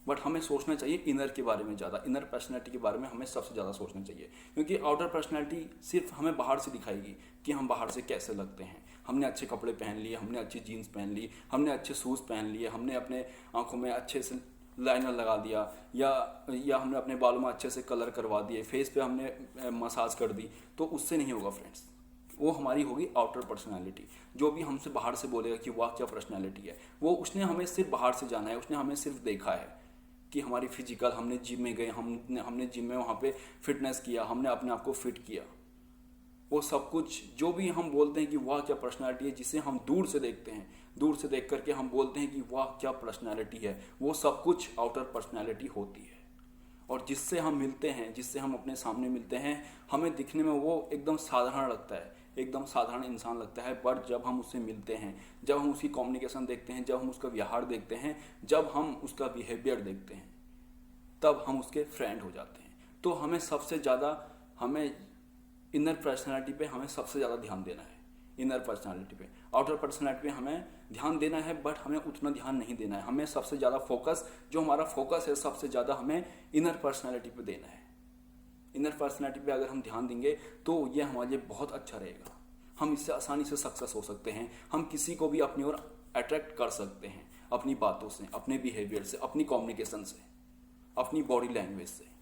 बट हमें सोचना चाहिए इनर के बारे में ज़्यादा। इनर पर्सनैलिटी के बारे में हमें सबसे ज़्यादा सोचना चाहिए, क्योंकि आउटर पर्सनैलिटी सिर्फ हमें बाहर से दिखाएगी कि हम बाहर से कैसे लगते हैं। हमने अच्छे कपड़े पहन लिए, हमने अच्छी जीन्स पहन ली, हमने अच्छे शूज़ पहन लिए, हमने अपने आँखों में अच्छे से लाइनर लगा दिया, या हमने अपने बालों में अच्छे से कलर करवा दिए, फेस पे हमने मसाज कर दी, तो उससे नहीं होगा फ्रेंड्स। वो हमारी होगी आउटर पर्सनालिटी। जो भी हमसे बाहर से बोलेगा कि वाह क्या पर्सनालिटी है, वो उसने हमें सिर्फ बाहर से जाना है, उसने हमें सिर्फ देखा है कि हमारी फिजिकल, हमने जिम में गए, हमने जिम में वहाँ पे फिटनेस किया, हमने अपने आप को फिट किया। वो सब कुछ जो भी हम बोलते हैं कि वाह क्या पर्सनालिटी है, जिसे हम दूर से देखते हैं, दूर से देख करके हम बोलते हैं कि वाह क्या पर्सनालिटी है, वो सब कुछ आउटर पर्सनालिटी होती है। और जिससे हम मिलते हैं, जिससे हम अपने सामने मिलते हैं, हमें दिखने में वो एकदम साधारण लगता है, एकदम साधारण इंसान लगता है, बट जब हम उससे मिलते हैं, जब हम उसकी कम्युनिकेशन देखते हैं, जब हम उसका व्यवहार देखते हैं, जब हम उसका बिहेवियर देखते हैं, तब हम उसके फ्रेंड हो जाते हैं। तो हमें सबसे ज़्यादा, हमें इनर पर्सनालिटी पे हमें सबसे ज़्यादा ध्यान देना है। इनर पर्सनालिटी पे, आउटर पर्सनालिटी पे हमें ध्यान देना है, बट हमें उतना ध्यान नहीं देना है। हमें सबसे ज़्यादा फोकस, जो हमारा फोकस है, सबसे ज़्यादा हमें इनर पर्सनालिटी पे देना है। इनर पर्सनालिटी पे अगर हम ध्यान देंगे तो ये हमारे लिए बहुत अच्छा रहेगा। हम इससे आसानी से सक्सेस हो सकते हैं। हम किसी को भी अपनी ओर अट्रैक्ट कर सकते हैं, अपनी बातों से, अपने बिहेवियर से, अपनी कम्युनिकेशन से, अपनी बॉडी लैंग्वेज से।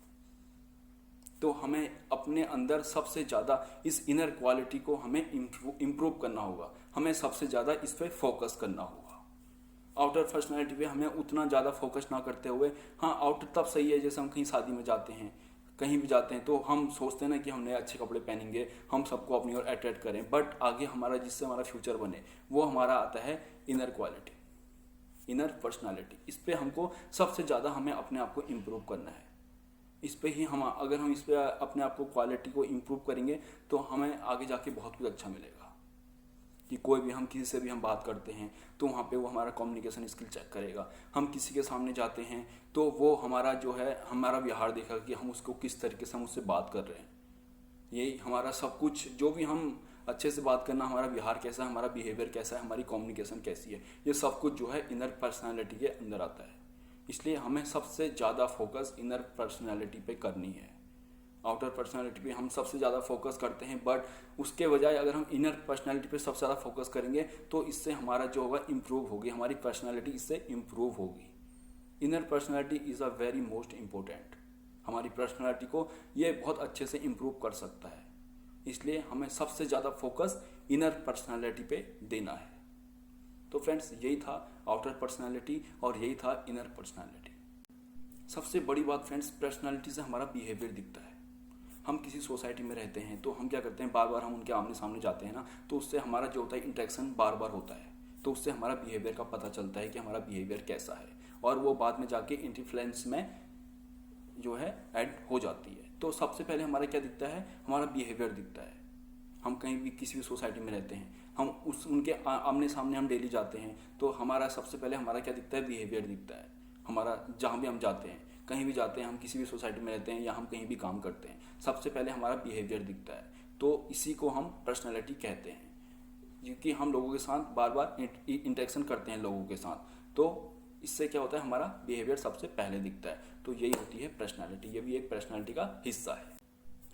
तो हमें अपने अंदर सबसे ज़्यादा इस इनर क्वालिटी को हमें इम्प्रूव करना होगा। हमें सबसे ज़्यादा इस पर फोकस करना होगा। आउटर पर्सनालिटी पे हमें उतना ज़्यादा फोकस ना करते हुए, हाँ आउटर तब सही है जैसे हम कहीं शादी में जाते हैं, कहीं भी जाते हैं, तो हम सोचते हैं ना कि हम नए अच्छे कपड़े पहनेंगे, हम सबको अपनी ओर अट्रैक्ट करें, बट आगे हमारा, जिससे हमारा फ्यूचर बने, वो हमारा आता है इनर क्वालिटी, इनर पर्सनालिटी। इस पर हमको सबसे ज़्यादा हमें अपने आप को इम्प्रूव करना है। इस पे ही हम, अगर हम इस पे अपने आप को, क्वालिटी को इम्प्रूव करेंगे, तो हमें आगे जाके बहुत कुछ अच्छा मिलेगा। कि कोई भी, हम किसी से भी हम बात करते हैं तो वहाँ पे वो हमारा कम्युनिकेशन स्किल चेक करेगा। हम किसी के सामने जाते हैं तो वो हमारा जो है, हमारा व्यवहार देखेगा कि हम उसको किस तरीके से हम उससे बात कर रहे हैं। यही हमारा सब कुछ, जो भी हम अच्छे से बात करना, हमारा व्यवहार कैसा है, हमारा बिहेवियर कैसा है, हमारी कम्युनिकेशन कैसी है, ये सब कुछ जो है इनर पर्सनालिटी के अंदर आता है। इसलिए हमें सबसे ज़्यादा फोकस इनर पर्सनालिटी पे करनी है। आउटर पर्सनालिटी पे हम सबसे ज़्यादा फोकस करते हैं, बट उसके बजाय अगर हम इनर पर्सनालिटी पे सबसे ज़्यादा फोकस करेंगे तो इससे हमारा जो होगा इम्प्रूव होगी, हमारी पर्सनालिटी इससे इम्प्रूव होगी। Inner personality is a very most important. हमारी पर्सनालिटी को ये बहुत अच्छे से इम्प्रूव कर सकता है। इसलिए हमें सबसे ज़्यादा फोकस इनर पर्सनालिटी पे देना है। तो फ्रेंड्स, यही था आउटर पर्सनालिटी और यही था इनर पर्सनालिटी। सबसे बड़ी बात फ्रेंड्स, पर्सनालिटी से हमारा बिहेवियर दिखता है। हम किसी सोसाइटी में रहते हैं तो हम क्या करते हैं, बार बार हम उनके आमने सामने जाते हैं ना, तो उससे हमारा जो होता है इंटरेक्शन बार बार होता है, तो उससे हमारा बिहेवियर का पता चलता है कि हमारा बिहेवियर कैसा है, और वो बाद में जाके इन्फ्लुएंस में जो है ऐड हो जाती है। तो सबसे पहले हमारा क्या दिखता है, हमारा बिहेवियर दिखता है। हम कहीं भी किसी भी सोसाइटी में रहते हैं, हम उनके आमने सामने हम डेली जाते हैं, तो हमारा सबसे पहले हमारा क्या दिखता है, बिहेवियर दिखता है। हमारा जहाँ भी हम जाते हैं, कहीं भी जाते हैं, हम किसी भी सोसाइटी में रहते हैं या हम कहीं भी काम करते हैं, सबसे पहले हमारा बिहेवियर दिखता है। तो इसी को हम पर्सनैलिटी कहते हैं, क्योंकि हम लोगों के साथ बार बार इंटरेक्शन करते हैं लोगों के साथ, तो इससे क्या होता है, हमारा बिहेवियर सबसे पहले दिखता है। तो यही होती है पर्सनैलिटी, ये भी एक पर्सनैलिटी का हिस्सा है।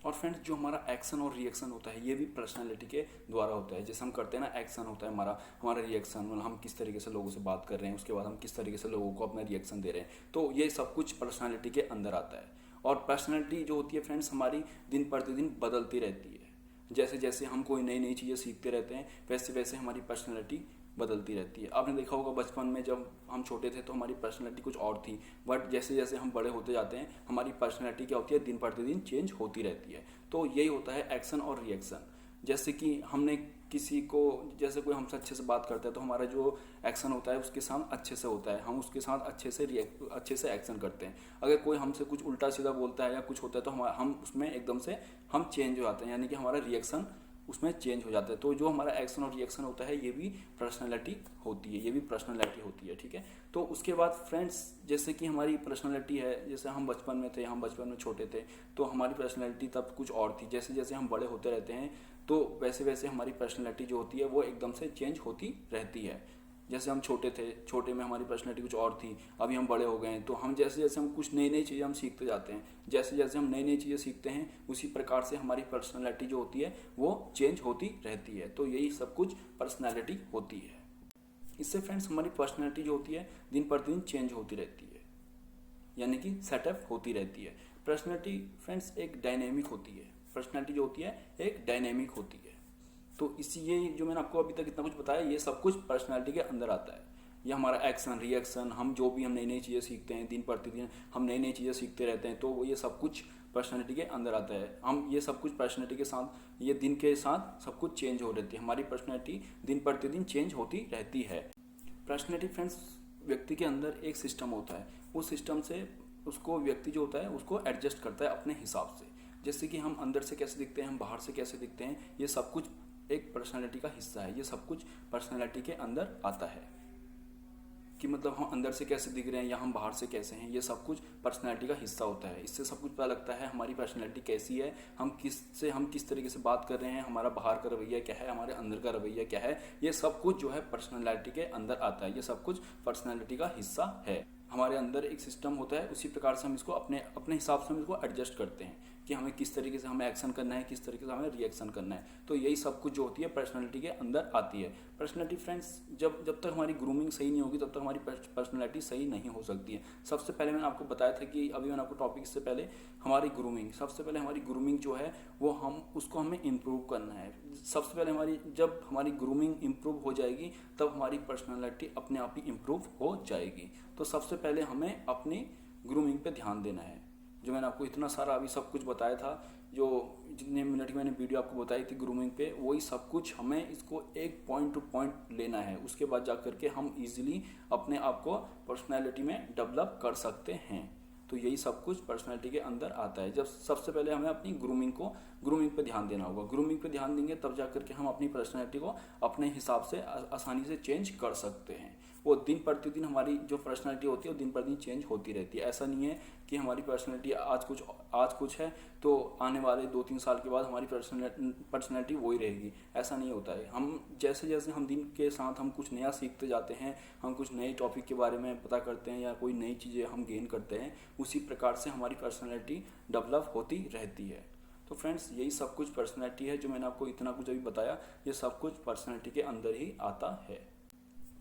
और फ्रेंड्स, जो हमारा एक्शन और रिएक्शन होता है, ये भी पर्सनैलिटी के द्वारा होता है। जैसे हम करते हैं ना, एक्शन होता है हमारा रिएक्शन, मतलब हम किस तरीके से लोगों से बात कर रहे हैं, उसके बाद हम किस तरीके से लोगों को अपना रिएक्शन दे रहे हैं, तो ये सब कुछ पर्सनैलिटी के अंदर आता है। और पर्सनैलिटी जो होती है फ्रेंड्स, हमारी दिन प्रतिदिन बदलती रहती है। जैसे जैसे हम कोई नई नई चीज़ें सीखते रहते हैं, वैसे वैसे हमारी पर्सनैलिटी बदलती रहती है। आपने देखा होगा बचपन में जब हम छोटे थे तो हमारी पर्सनैलिटी कुछ और थी, बट जैसे जैसे हम बड़े होते जाते हैं, हमारी पर्सनैलिटी क्या होती है, दिन प्रतिदिन चेंज होती रहती है। तो यही होता है एक्शन और रिएक्शन। जैसे कि हमने किसी को, जैसे कोई हमसे अच्छे से बात करता है तो हमारा जो एक्शन होता है उसके साथ अच्छे से होता है, हम उसके साथ अच्छे से एक्शन करते हैं। अगर कोई हमसे कुछ उल्टा सीधा बोलता है या कुछ होता है तो हम उसमें एकदम से हम चेंज हो जाते हैं, यानी कि हमारा रिएक्शन उसमें चेंज हो जाता है। तो जो हमारा एक्शन और रिएक्शन होता है, ये भी पर्सनैलिटी होती है, ये भी पर्सनैलिटी होती है, ठीक है। तो उसके बाद फ्रेंड्स, जैसे कि हमारी पर्सनैलिटी है, जैसे हम बचपन में थे, हम बचपन में छोटे थे, तो हमारी पर्सनैलिटी तब कुछ और थी। जैसे जैसे हम बड़े होते रहते हैं तो वैसे वैसे हमारी पर्सनैलिटी जो होती है वो एकदम से चेंज होती रहती है। जैसे हम छोटे थे, छोटे में हमारी पर्सनैलिटी कुछ और थी, अभी हम बड़े हो गए हैं, तो हम जैसे जैसे हम कुछ नई नई चीज़ें हम सीखते जाते हैं, जैसे जैसे हम नई नई चीज़ें सीखते हैं, उसी प्रकार से हमारी पर्सनैलिटी जो होती है वो चेंज होती रहती है। तो यही सब कुछ पर्सनैलिटी होती है। इससे फ्रेंड्स, हमारी पर्सनैलिटी जो होती है दिन प्रतिदिन चेंज होती रहती है। यानी कि सेटअप होती रहती है। पर्सनैलिटी फ्रेंड्स एक डायनेमिक होती है, पर्सनैलिटी जो होती है एक डायनेमिक होती है। तो इसी ये जो मैंने आपको अभी तक इतना कुछ बताया, ये सब कुछ पर्सनैलिटी के अंदर आता है। ये हमारा एक्शन, रिएक्शन, हम जो भी हम नई नई चीज़ें सीखते हैं, दिन प्रतिदिन हम नई नई चीज़ें सीखते रहते हैं, तो ये सब कुछ पर्सनैलिटी के अंदर आता है। हम ये सब कुछ पर्सनैलिटी के साथ, ये दिन के साथ सब कुछ चेंज हो रहती है। हमारी पर्सनैलिटी दिन प्रतिदिन चेंज होती रहती है। पर्सनैलिटी फ्रेंड्स व्यक्ति के अंदर एक सिस्टम होता है, उस सिस्टम से उसको व्यक्ति जो होता है उसको एडजस्ट करता है अपने हिसाब से। जैसे कि हम अंदर से कैसे दिखते हैं, हम बाहर से कैसे दिखते हैं, ये सब कुछ एक पर्सनैलिटी का हिस्सा है। ये सब कुछ पर्सनैलिटी के अंदर आता है कि मतलब हम अंदर से कैसे दिख रहे हैं या हम बाहर से कैसे हैं, ये सब कुछ पर्सनैलिटी का हिस्सा होता है। इससे सब कुछ पता लगता है हमारी पर्सनैलिटी कैसी है, हम किस तरीके से बात कर रहे हैं, हमारा बाहर का रवैया क्या है, हमारे अंदर का रवैया क्या है। ये सब कुछ जो है पर्सनैलिटी के अंदर आता है। ये सब कुछ पर्सनैलिटी का हिस्सा है। हमारे अंदर एक सिस्टम होता है, उसी प्रकार से हम इसको अपने अपने हिसाब से हम इसको एडजस्ट करते हैं कि हमें किस तरीके से हमें एक्शन करना है, किस तरीके से हमें रिएक्शन करना है। तो यही सब कुछ जो होती है पर्सनैलिटी के अंदर आती है। पर्सनैलिटी फ्रेंड्स जब तक हमारी ग्रूमिंग सही नहीं होगी तब तक हमारी पर्सनैलिटी सही नहीं हो सकती है। सबसे पहले मैंने आपको बताया था कि अभी मैंने आपको टॉपिक से पहले हमारी ग्रूमिंग, सबसे पहले हमारी ग्रूमिंग जो है वो उसको हमें इम्प्रूव करना है। सबसे पहले जब हमारी ग्रूमिंग इम्प्रूव हो जाएगी तब हमारी पर्सनैलिटी अपने आप ही इम्प्रूव हो जाएगी। तो सबसे पहले हमें अपनी ग्रूमिंग पे ध्यान देना है। जो मैंने आपको इतना सारा अभी सब कुछ बताया था, जो जितने मिनट की मैंने वीडियो आपको बताई थी ग्रूमिंग पे, वही सब कुछ हमें इसको एक पॉइंट टू पॉइंट लेना है। उसके बाद जा करके हम इजीली अपने आप को पर्सनैलिटी में डेवलप कर सकते हैं। तो यही सब कुछ पर्सनैलिटी के अंदर आता है। जब सबसे पहले हमें अपनी ग्रूमिंग पे ध्यान देना होगा। ग्रूमिंग पे ध्यान देंगे तब जा करके हम अपनी पर्सनैलिटी को अपने हिसाब से आसानी से चेंज कर सकते हैं। वो दिन प्रतिदिन हमारी जो पर्सनैलिटी होती है वो दिन प्रतिदिन चेंज होती रहती है। ऐसा नहीं है कि हमारी पर्सनैलिटी आज कुछ है तो आने वाले 2-3 साल के बाद हमारी पर्सनैलिटी वही रहेगी, ऐसा नहीं होता है। हम जैसे जैसे हम दिन के साथ हम कुछ नया सीखते जाते हैं, हम कुछ नए टॉपिक के बारे में पता करते हैं या कोई नई चीज़ें हम गेन करते हैं, उसी प्रकार से हमारी पर्सनैलिटी डेवलप होती रहती है। तो फ्रेंड्स यही सब कुछ पर्सनैलिटी है। जो मैंने आपको इतना कुछ अभी बताया, ये सब कुछ पर्सनैलिटी के अंदर ही आता है।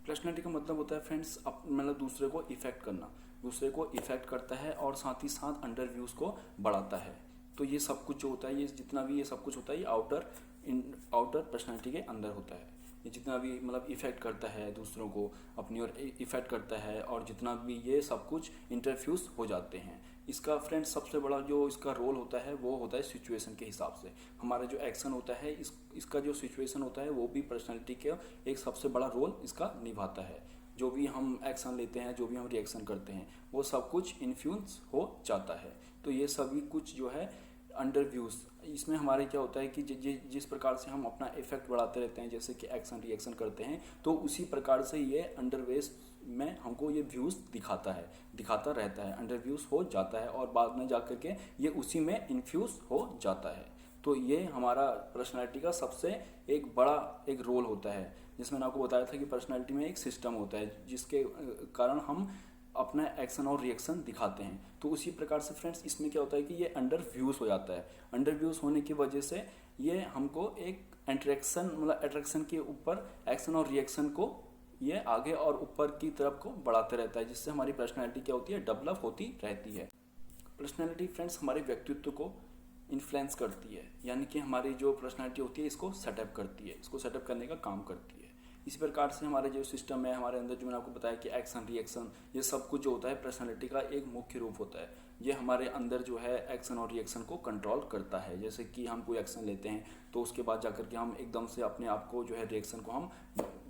पर्सनैलिटी का मतलब होता है फ्रेंड्स मतलब दूसरे को इफेक्ट करना, दूसरे को इफेक्ट करता है और साथ ही साथ अंडर व्यूज़ को बढ़ाता है। तो ये सब कुछ जो होता है, ये जितना भी ये सब कुछ होता है, ये आउटर पर्सनैलिटी के अंदर होता है। ये जितना भी मतलब इफेक्ट करता है दूसरों को, अपनी ओर इफेक्ट करता है, और जितना भी ये सब कुछ इंटरफ्यूज हो जाते हैं। इसका फ्रेंड्स सबसे बड़ा जो इसका रोल होता है वो होता है सिचुएशन के हिसाब से। हमारा जो एक्शन होता है, इसका जो सिचुएशन होता है वो भी पर्सनैलिटी के एक सबसे बड़ा रोल इसका निभाता है। जो भी हम एक्शन लेते हैं, जो भी हम रिएक्शन करते हैं, वो सब कुछ इन्फ्लुएंस हो जाता है। तो ये सभी कुछ जो है अंडर व्यूज़, इसमें हमारे क्या होता है कि जिस प्रकार से हम अपना इफेक्ट बढ़ाते रहते हैं, जैसे कि एक्शन रिएक्शन करते हैं, तो उसी प्रकार से ये अंडरवेज में हमको ये व्यूज़ दिखाता रहता है, अंडर व्यूज़ हो जाता है, और बाद में जा कर के ये उसी में इन्फ्यूज़ हो जाता है। तो ये हमारा पर्सनैलिटी का सबसे एक बड़ा एक रोल होता है। जिसमें मैंने आपको बताया था कि पर्सनैलिटी में एक सिस्टम होता है जिसके कारण हम अपना एक्शन और रिएक्शन दिखाते हैं। तो उसी प्रकार से फ्रेंड्स इसमें क्या होता है कि ये अंडर व्यूज़ हो जाता है। अंडर व्यूज़ होने की वजह से ये हमको एक अट्रैक्शन के ऊपर एक्शन और रिएक्शन को ये आगे और ऊपर की तरफ को बढ़ाते रहता है, जिससे हमारी पर्सनैलिटी क्या होती है, डेवलप होती रहती है। पर्सनैलिटी फ्रेंड्स हमारे व्यक्तित्व को इन्फ्लुएंस करती है, यानी कि हमारी जो पर्सनैलिटी होती है इसको सेटअप करती है, इसको सेटअप करने का काम करती है। इसी प्रकार से हमारे जो सिस्टम है, हमारे अंदर जो मैंने आपको बताया कि एक्शन रिएक्शन, ये सब कुछ जो होता है पर्सनैलिटी का एक मुख्य रूप होता है। ये हमारे अंदर जो है एक्शन और रिएक्शन को कंट्रोल करता है। जैसे कि हम कोई एक्शन लेते हैं तो उसके बाद जाकर के हम एकदम से अपने आप को जो है रिएक्शन को हम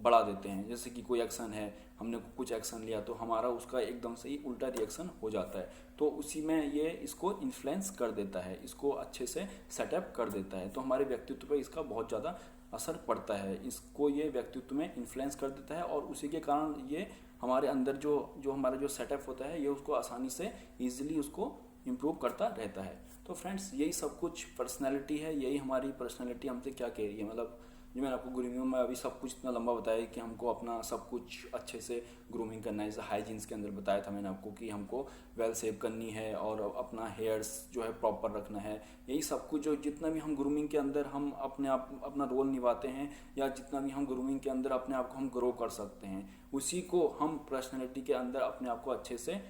बढ़ा देते हैं। जैसे कि कोई एक्शन है, हमने कुछ एक्शन लिया तो हमारा उसका एकदम से ही उल्टा रिएक्शन हो जाता है। तो उसी में ये इसको इन्फ्लुएंस कर देता है, इसको अच्छे से सेटअप कर देता है। तो हमारे व्यक्तित्व पर इसका बहुत ज़्यादा असर पड़ता है, इसको ये व्यक्तित्व में इन्फ्लुएंस कर देता है, और उसी के कारण ये हमारे अंदर जो हमारा जो सेटअप होता है, ये उसको आसानी से ईजिली उसको इम्प्रूव करता रहता है। तो फ्रेंड्स यही सब कुछ पर्सनैलिटी है, यही हमारी पर्सनैलिटी हमसे क्या कह रही है। मतलब जो मैंने आपको ग्रूमिंग में अभी सब कुछ इतना लंबा बताया कि हमको अपना सब कुछ अच्छे से ग्रूमिंग करना है। जैसे हाइजीन्स के अंदर बताया था मैंने आपको कि हमको वेल शेव करनी है और अपना हेयर्स जो है प्रॉपर रखना है। यही सब कुछ जो जितना भी हम ग्रूमिंग के अंदर हम अपने आप अपना रोल निभाते हैं, या जितना भी हम ग्रूमिंग के अंदर अपने आप को हम ग्रो कर सकते हैं, उसी को हम पर्सनैलिटी के अंदर अपने आप को अच्छे से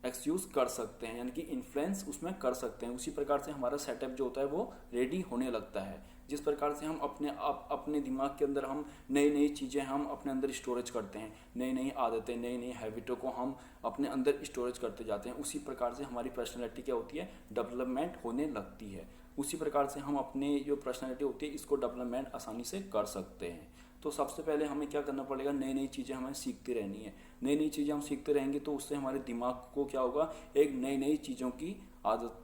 एक्सक्यूज कर सकते हैं, यानी कि इन्फ्लुएंस उसमें कर सकते हैं। उसी प्रकार से हमारा सेटअप जो होता है वो रेडी होने लगता है। जिस प्रकार से हम अपने दिमाग के अंदर हम नई नई चीज़ें हम अपने अंदर स्टोरेज करते हैं, नई नई आदतें, नई नई हैबिटों को हम अपने अंदर स्टोरेज करते जाते हैं, उसी प्रकार से हमारी पर्सनैलिटी क्या होती है, डेवलपमेंट होने लगती है। उसी प्रकार से हम अपने जो पर्सनैलिटी होती है इसको डेवलपमेंट आसानी से कर सकते हैं। तो सबसे पहले हमें क्या करना पड़ेगा, नई नई चीज़ें हमें सीखती रहनी है। नई नई चीज़ें हम सीखते रहेंगे तो उससे हमारे दिमाग को क्या होगा, एक नई नई चीज़ों की आदत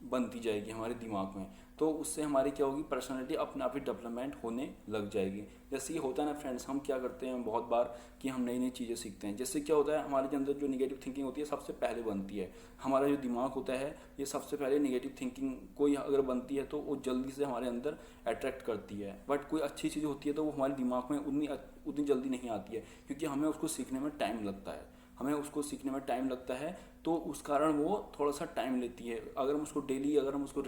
बनती जाएगी हमारे दिमाग में। तो उससे हमारी क्या होगी, पर्सनालिटी अपने आप ही डेवलपमेंट होने लग जाएगी। जैसे ये होता है ना फ्रेंड्स, हम क्या करते हैं बहुत बार कि हम नई नई चीज़ें सीखते हैं, जिससे क्या होता है हमारे के अंदर जो निगेटिव थिंकिंग होती है सबसे पहले बनती है। हमारा जो दिमाग होता है ये सबसे पहले निगेटिव थिंकिंग कोई अगर बनती है तो वो जल्दी से हमारे अंदर अट्रैक्ट करती है। बट कोई अच्छी चीज़ होती है तो वो हमारे दिमाग में उतनी जल्दी नहीं आती है, क्योंकि हमें उसको सीखने में टाइम लगता है। तो उस कारण वो थोड़ा सा टाइम लेती है। अगर हम उसको डेली अगर हम उसको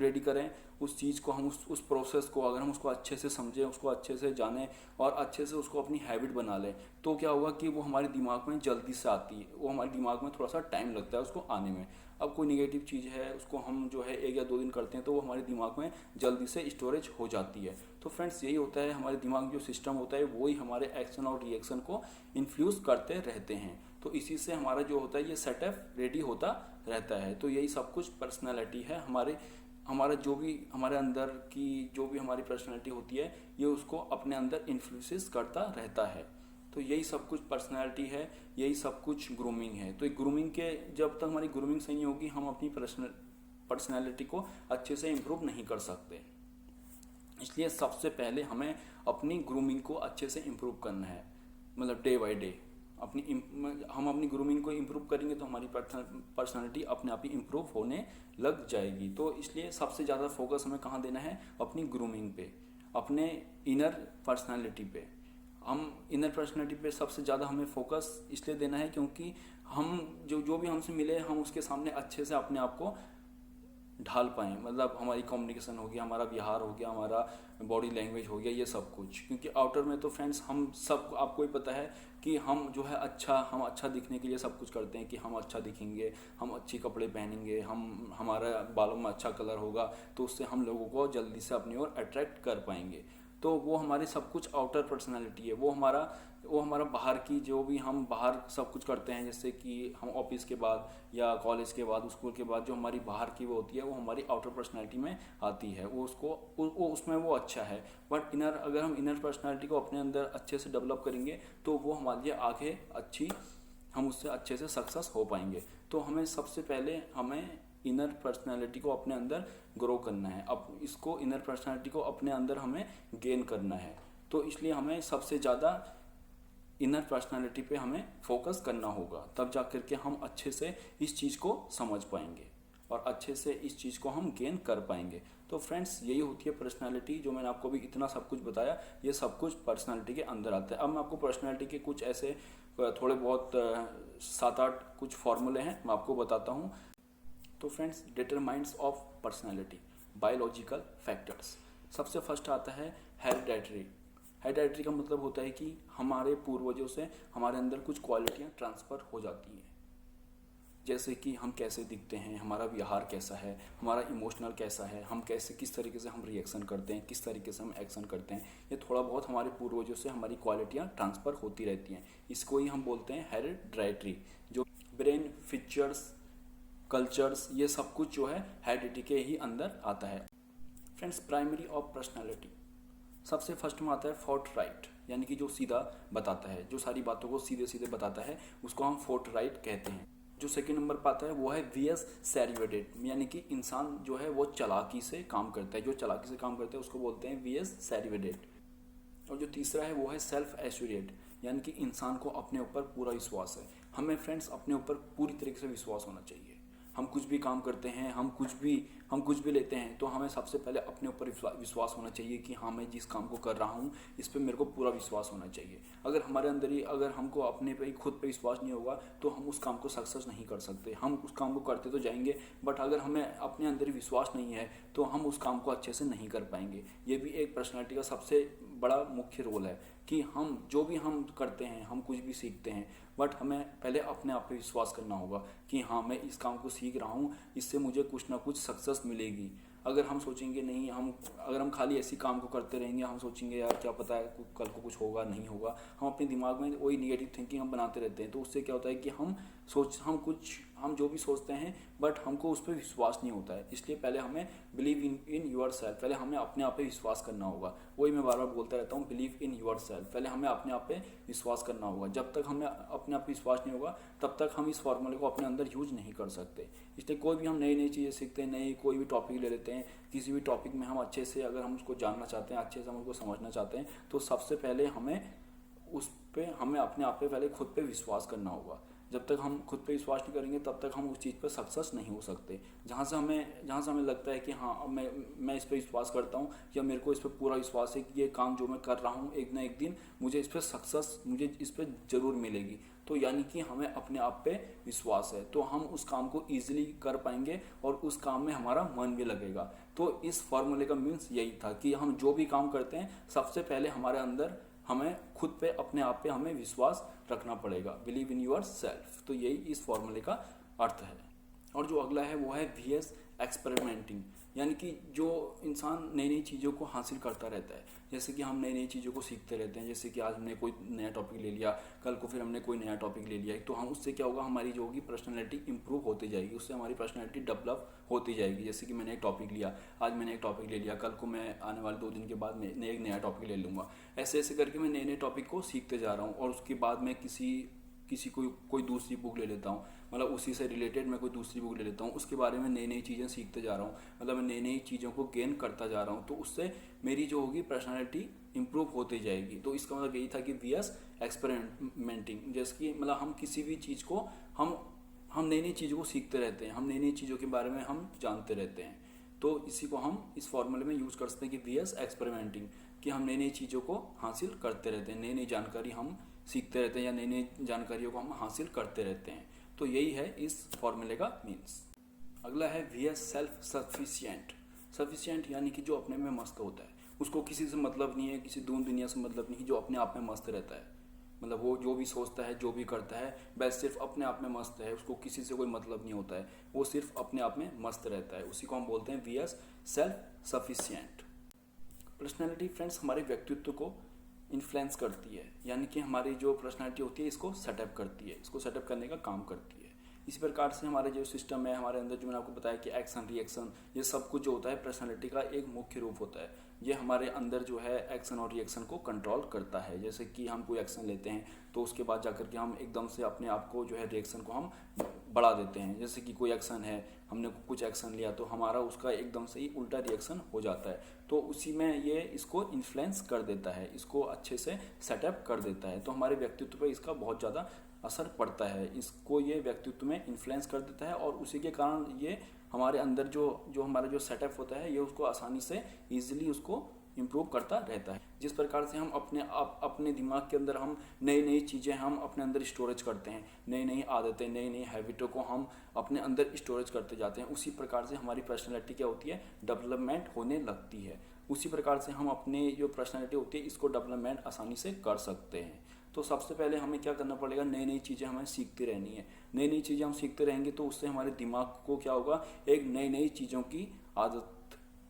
रेडी करें, उस चीज़ को हम उस प्रोसेस को अगर हम उसको अच्छे से समझें, उसको अच्छे से जानें और अच्छे से उसको अपनी हैबिट बना लें, तो क्या होगा कि वो हमारे दिमाग में जल्दी से आती है। वो हमारे दिमाग में थोड़ा सा टाइम लगता है उसको आने में। अब कोई निगेटिव चीज़ है उसको हम जो है 1 या 2 दिन करते हैं तो वो हमारे दिमाग में जल्दी से स्टोरेज हो जाती है। तो फ्रेंड्स यही होता है, हमारे दिमाग जो सिस्टम होता है वही हमारे एक्शन और रिएक्शन को इन्फ्लुएंस करते रहते हैं। तो इसी से हमारा जो होता है ये सेटअप रेडी होता रहता है। तो यही सब कुछ पर्सनालिटी है हमारा जो भी हमारे अंदर की जो भी हमारी पर्सनालिटी होती है ये उसको अपने अंदर इन्फ्लुएंस करता रहता है। तो यही सब कुछ पर्सनालिटी है, यही सब कुछ ग्रूमिंग है। तो ग्रूमिंग के जब तक हमारी ग्रूमिंग सही होगी हम अपनी पर्सनालिटी को अच्छे से इम्प्रूव नहीं कर सकते। इसलिए सबसे पहले हमें अपनी ग्रूमिंग को अच्छे से इम्प्रूव करना है, मतलब डे बाय डे हम अपनी ग्रूमिंग को इम्प्रूव करेंगे तो हमारी पर्सनालिटी अपने आप ही इम्प्रूव होने लग जाएगी। तो इसलिए सबसे ज़्यादा फोकस हमें कहाँ देना है, अपनी ग्रूमिंग पे, अपने इनर पर्सनालिटी पे। हम इनर पर्सनालिटी पे सबसे ज़्यादा हमें फोकस इसलिए देना है क्योंकि हम जो भी हमसे मिले हम उसके सामने अच्छे से अपने आप को ढाल पाएँ। मतलब हमारी कम्युनिकेशन हो गया, हमारा व्यवहार हो गया, हमारा बॉडी लैंग्वेज हो गया, ये सब कुछ। क्योंकि आउटर में तो फ्रेंड्स हम सब आपको ही पता है कि हम जो है हम अच्छा दिखने के लिए सब कुछ करते हैं कि हम अच्छा दिखेंगे, हम अच्छे कपड़े पहनेंगे, हमारा बालों में अच्छा कलर होगा तो उससे हम लोगों को जल्दी से अपनी ओर अट्रैक्ट कर पाएंगे। तो वो हमारी सब कुछ आउटर पर्सनालिटी है। वो हमारा बाहर की जो भी हम बाहर सब कुछ करते हैं, जैसे कि हम ऑफिस के बाद या कॉलेज के बाद स्कूल के बाद जो हमारी बाहर की वो होती है वो हमारी आउटर पर्सनालिटी में आती है। वो उसमें वो अच्छा है। बट अगर हम इनर पर्सनालिटी को अपने अंदर अच्छे से डेवलप करेंगे तो वो हमारे लिए आगे हम उससे अच्छे से सक्सेस हो पाएंगे। तो हमें सबसे पहले इनर पर्सनालिटी को अपने अंदर ग्रो करना है। अब इसको इनर पर्सनालिटी को अपने अंदर हमें गेन करना है। तो इसलिए हमें सबसे ज़्यादा इनर पर्सनालिटी पे हमें फोकस करना होगा, तब जा कर के हम अच्छे से इस चीज़ को समझ पाएंगे और अच्छे से इस चीज़ को हम गेन कर पाएंगे। तो फ्रेंड्स यही होती है पर्सनालिटी। जो मैंने आपको भी इतना सब कुछ बताया ये सब कुछ पर्सनालिटी के अंदर आता है। अब मैं आपको पर्सनालिटी के कुछ ऐसे थोड़े बहुत 7-8 कुछ फॉर्मूले हैं मैं आपको बताता हूँ। तो friends, determines of personality, biological factors. सबसे फर्स्ट आता है हेरिडेटरी। हेरिडेटरी का मतलब होता है कि हमारे पूर्वजों से हमारे अंदर कुछ क्वालिटियाँ ट्रांसफ़र हो जाती हैं, जैसे कि हम कैसे दिखते हैं, हमारा व्यवहार कैसा है, हमारा इमोशनल कैसा है, हम किस तरीके से हम रिएक्शन करते हैं, किस तरीके से हम एक्शन करते हैं। ये थोड़ा बहुत हमारे पूर्वजों से हमारी क्वालिटियाँ ट्रांसफ़र होती रहती हैं। इसको ही हम बोलते हैं हेरिडेटरी। जो ब्रेन, फीचर्स, कल्चर्स, ये सब कुछ जो है हेरिडिटी के ही अंदर आता है। फ्रेंड्स, प्राइमरी ऑफ पर्सनालिटी, सबसे फर्स्ट में आता है फोर्थराइट, यानी कि जो सीधा बताता है, जो सारी बातों को सीधे सीधे बताता है उसको हम फोर्थराइट कहते हैं। जो सेकंड नंबर पर आता है वो है वीएस सैरिवेटेड, यानी कि इंसान जो है वो चालाकी से काम करता है। जो चालाकी से काम करता है उसको बोलते हैं वीएस सैरिवेटेड। और जो तीसरा है वो है सेल्फ एश्योरेड, यानी कि इंसान को अपने ऊपर पूरा विश्वास है। हमें फ्रेंड्स अपने ऊपर पूरी तरीके से विश्वास होना चाहिए। हम कुछ भी काम करते हैं, हम कुछ भी लेते हैं तो हमें सबसे पहले अपने ऊपर विश्वास होना चाहिए कि हाँ मैं जिस काम को कर रहा हूँ इस पर मेरे को पूरा विश्वास होना चाहिए। अगर हमारे अंदर ही अगर हमको अपने पे ही खुद पे विश्वास नहीं होगा तो हम उस काम को सक्सेस नहीं कर सकते। हम उस काम को करते तो जाएंगे बट अगर हमें अपने अंदर ही विश्वास नहीं है तो हम उस काम को अच्छे से नहीं कर पाएंगे। ये भी एक पर्सनालिटी का सबसे बड़ा मुख्य रोल है कि हम जो भी हम करते हैं, हम कुछ भी सीखते हैं, बट हमें पहले अपने आप पे विश्वास करना होगा कि हाँ मैं इस काम को सीख रहा हूँ, इससे मुझे कुछ ना कुछ सक्सेस मिलेगी। अगर हम सोचेंगे नहीं, अगर हम खाली ऐसी काम को करते रहेंगे, हम सोचेंगे यार क्या पता है कल को कुछ होगा नहीं होगा, हम अपने दिमाग में वही निगेटिव थिंकिंग हम बनाते रहते हैं। तो उससे क्या होता है कि हम जो भी सोचते हैं बट हमको उस पर विश्वास नहीं होता है। इसलिए पहले हमें बिलीव इन योर सेल्फ, पहले हमें अपने आप पे विश्वास करना होगा। वही मैं बार बार बोलता रहता हूँ, बिलीव इन योर सेल्फ, पहले हमें अपने आप पे विश्वास करना होगा। जब तक हमें अपने आप पे विश्वास नहीं होगा तब तक हम इस फॉर्मूले को अपने अंदर यूज नहीं कर सकते। इसलिए कोई भी हम नई नई चीज़ें सीखते हैं, नई कोई भी टॉपिक ले लेते हैं, किसी भी टॉपिक में हम अच्छे से अगर हम उसको जानना चाहते हैं, अच्छे से हम उसको समझना चाहते हैं, तो सबसे पहले हमें अपने आप पे पहले खुद पे विश्वास करना होगा। जब तक हम खुद पे विश्वास नहीं करेंगे तब तक हम उस चीज़ पर सक्सेस नहीं हो सकते। जहाँ से हमें लगता है कि हाँ अब मैं इस पर विश्वास करता हूँ या मेरे को इस पर पूरा विश्वास है कि ये काम जो मैं कर रहा हूँ एक ना एक दिन मुझे इस पर ज़रूर मिलेगी, तो यानी कि हमें अपने आप पे विश्वास है, तो हम उस काम को ईजिली कर पाएंगे और उस काम में हमारा मन भी लगेगा। तो इस फॉर्मूले का मीन्स यही था कि हम जो भी काम करते हैं सबसे पहले हमारे अंदर हमें खुद पे अपने आप पे हमें विश्वास रखना पड़ेगा, बिलीव इन योर सेल्फ। तो यही इस फॉर्मूले का अर्थ है। और जो अगला है वो है VS एक्सपेरिमेंटिंग, यानी कि जो इंसान नई नई चीज़ों को हासिल करता रहता है। जैसे कि हम नई नई चीज़ों को सीखते रहते हैं, जैसे कि आज हमने कोई नया टॉपिक ले लिया, कल को फिर हमने कोई नया टॉपिक ले लिया, तो हम उससे क्या होगा, हमारी जो होगी पर्सनैलिटी इंप्रूव होती जाएगी, उससे हमारी पर्सनैलिटी डेवलप होती जाएगी। जैसे कि मैंने एक टॉपिक लिया, आज मैंने एक टॉपिक ले लिया, कल को मैं आने वाले 2 दिन के बाद मैं एक नया टॉपिक ले लूँगा। ऐसे ऐसे करके मैं नए नए टॉपिक को सीखते जा रहा हूँ और उसके बाद मैं किसी कोई दूसरी बुक ले लेता हूँ, मतलब उसी से रिलेटेड मैं कोई दूसरी बुक ले लेता हूँ, उसके बारे में नई नई चीज़ें सीखते जा रहा हूँ, मतलब मैं नई नई चीज़ों को गेन करता जा रहा हूँ। तो उससे मेरी जो होगी पर्सनालिटी इंप्रूव होती जाएगी। तो इसका मतलब यही था कि VS एक्सपेरिमेंटिंग, जैसे कि मतलब हम किसी भी चीज़ को हम नई नई चीज़ों को सीखते रहते हैं, हम नई नई चीज़ों के बारे में हम जानते रहते हैं। तो इसी को हम इस फॉर्मूले में यूज़ कर सकते हैं कि VS एक्सपेरिमेंटिंग, कि हम नई नई चीज़ों को हासिल करते रहते हैं, नई नई जानकारी हम सीखते रहते हैं या नई नई जानकारियों को हम हासिल करते रहते हैं। तो यही है इस फॉर्मूले का मीन्स। अगला है VS सेल्फ सफिशिएंट, यानी कि जो अपने में मस्त होता है, उसको किसी से मतलब नहीं है, किसी दुनिया से मतलब नहीं, जो अपने आप में मस्त रहता है। मतलब वो जो भी सोचता है, जो भी करता है, बस सिर्फ अपने आप में मस्त है, उसको किसी से कोई मतलब नहीं होता है, वो सिर्फ अपने आप में मस्त रहता है। उसी को हम बोलते हैं VS self sufficient. Personality friends हमारे व्यक्तित्व को इन्फ्लुएंस करती है, यानी कि हमारी जो पर्सनैलिटी होती है इसको सेटअप करती है, इसको सेटअप करने का काम करती है। इसी प्रकार से हमारे जो सिस्टम है, हमारे अंदर जो मैंने आपको बताया कि एक्शन रिएक्शन, ये सब कुछ जो होता है पर्सनैलिटी का एक मुख्य रूप होता है। ये हमारे अंदर जो है एक्शन और रिएक्शन को कंट्रोल करता है। जैसे कि हम कोई एक्शन लेते हैं तो उसके बाद जाकर के हम एकदम से अपने आप को जो है रिएक्शन को हम बढ़ा देते हैं। जैसे कि कोई एक्शन है, हमने कुछ एक्शन लिया तो हमारा उसका एकदम से ही उल्टा रिएक्शन हो जाता है। तो उसी में ये इसको इन्फ्लुएंस कर देता है, इसको अच्छे से सेटअप कर देता है। तो हमारे व्यक्तित्व पर इसका बहुत ज़्यादा असर पड़ता है, इसको ये व्यक्तित्व में इन्फ्लुएंस कर देता है और उसी के कारण ये हमारे अंदर जो हमारा जो सेटअप होता है ये उसको आसानी से ईजिली उसको इम्प्रूव करता रहता है। जिस प्रकार से हम अपने दिमाग के अंदर हम नई नई चीज़ें हम अपने अंदर स्टोरेज करते हैं, नई नई आदतें, नई नई हैबिटों को हम अपने अंदर स्टोरेज करते जाते हैं, उसी प्रकार से हमारी पर्सनैलिटी क्या होती है, डेवलपमेंट होने लगती है। उसी प्रकार से हम अपने जो पर्सनैलिटी होती है इसको डेवलपमेंट आसानी से कर सकते हैं। तो सबसे पहले हमें क्या करना पड़ेगा, नई नई चीज़ें हमें सीखती रहनी है। नई नई चीज़ें हम सीखते रहेंगे तो उससे हमारे दिमाग को क्या होगा, एक नई नई चीज़ों की आदत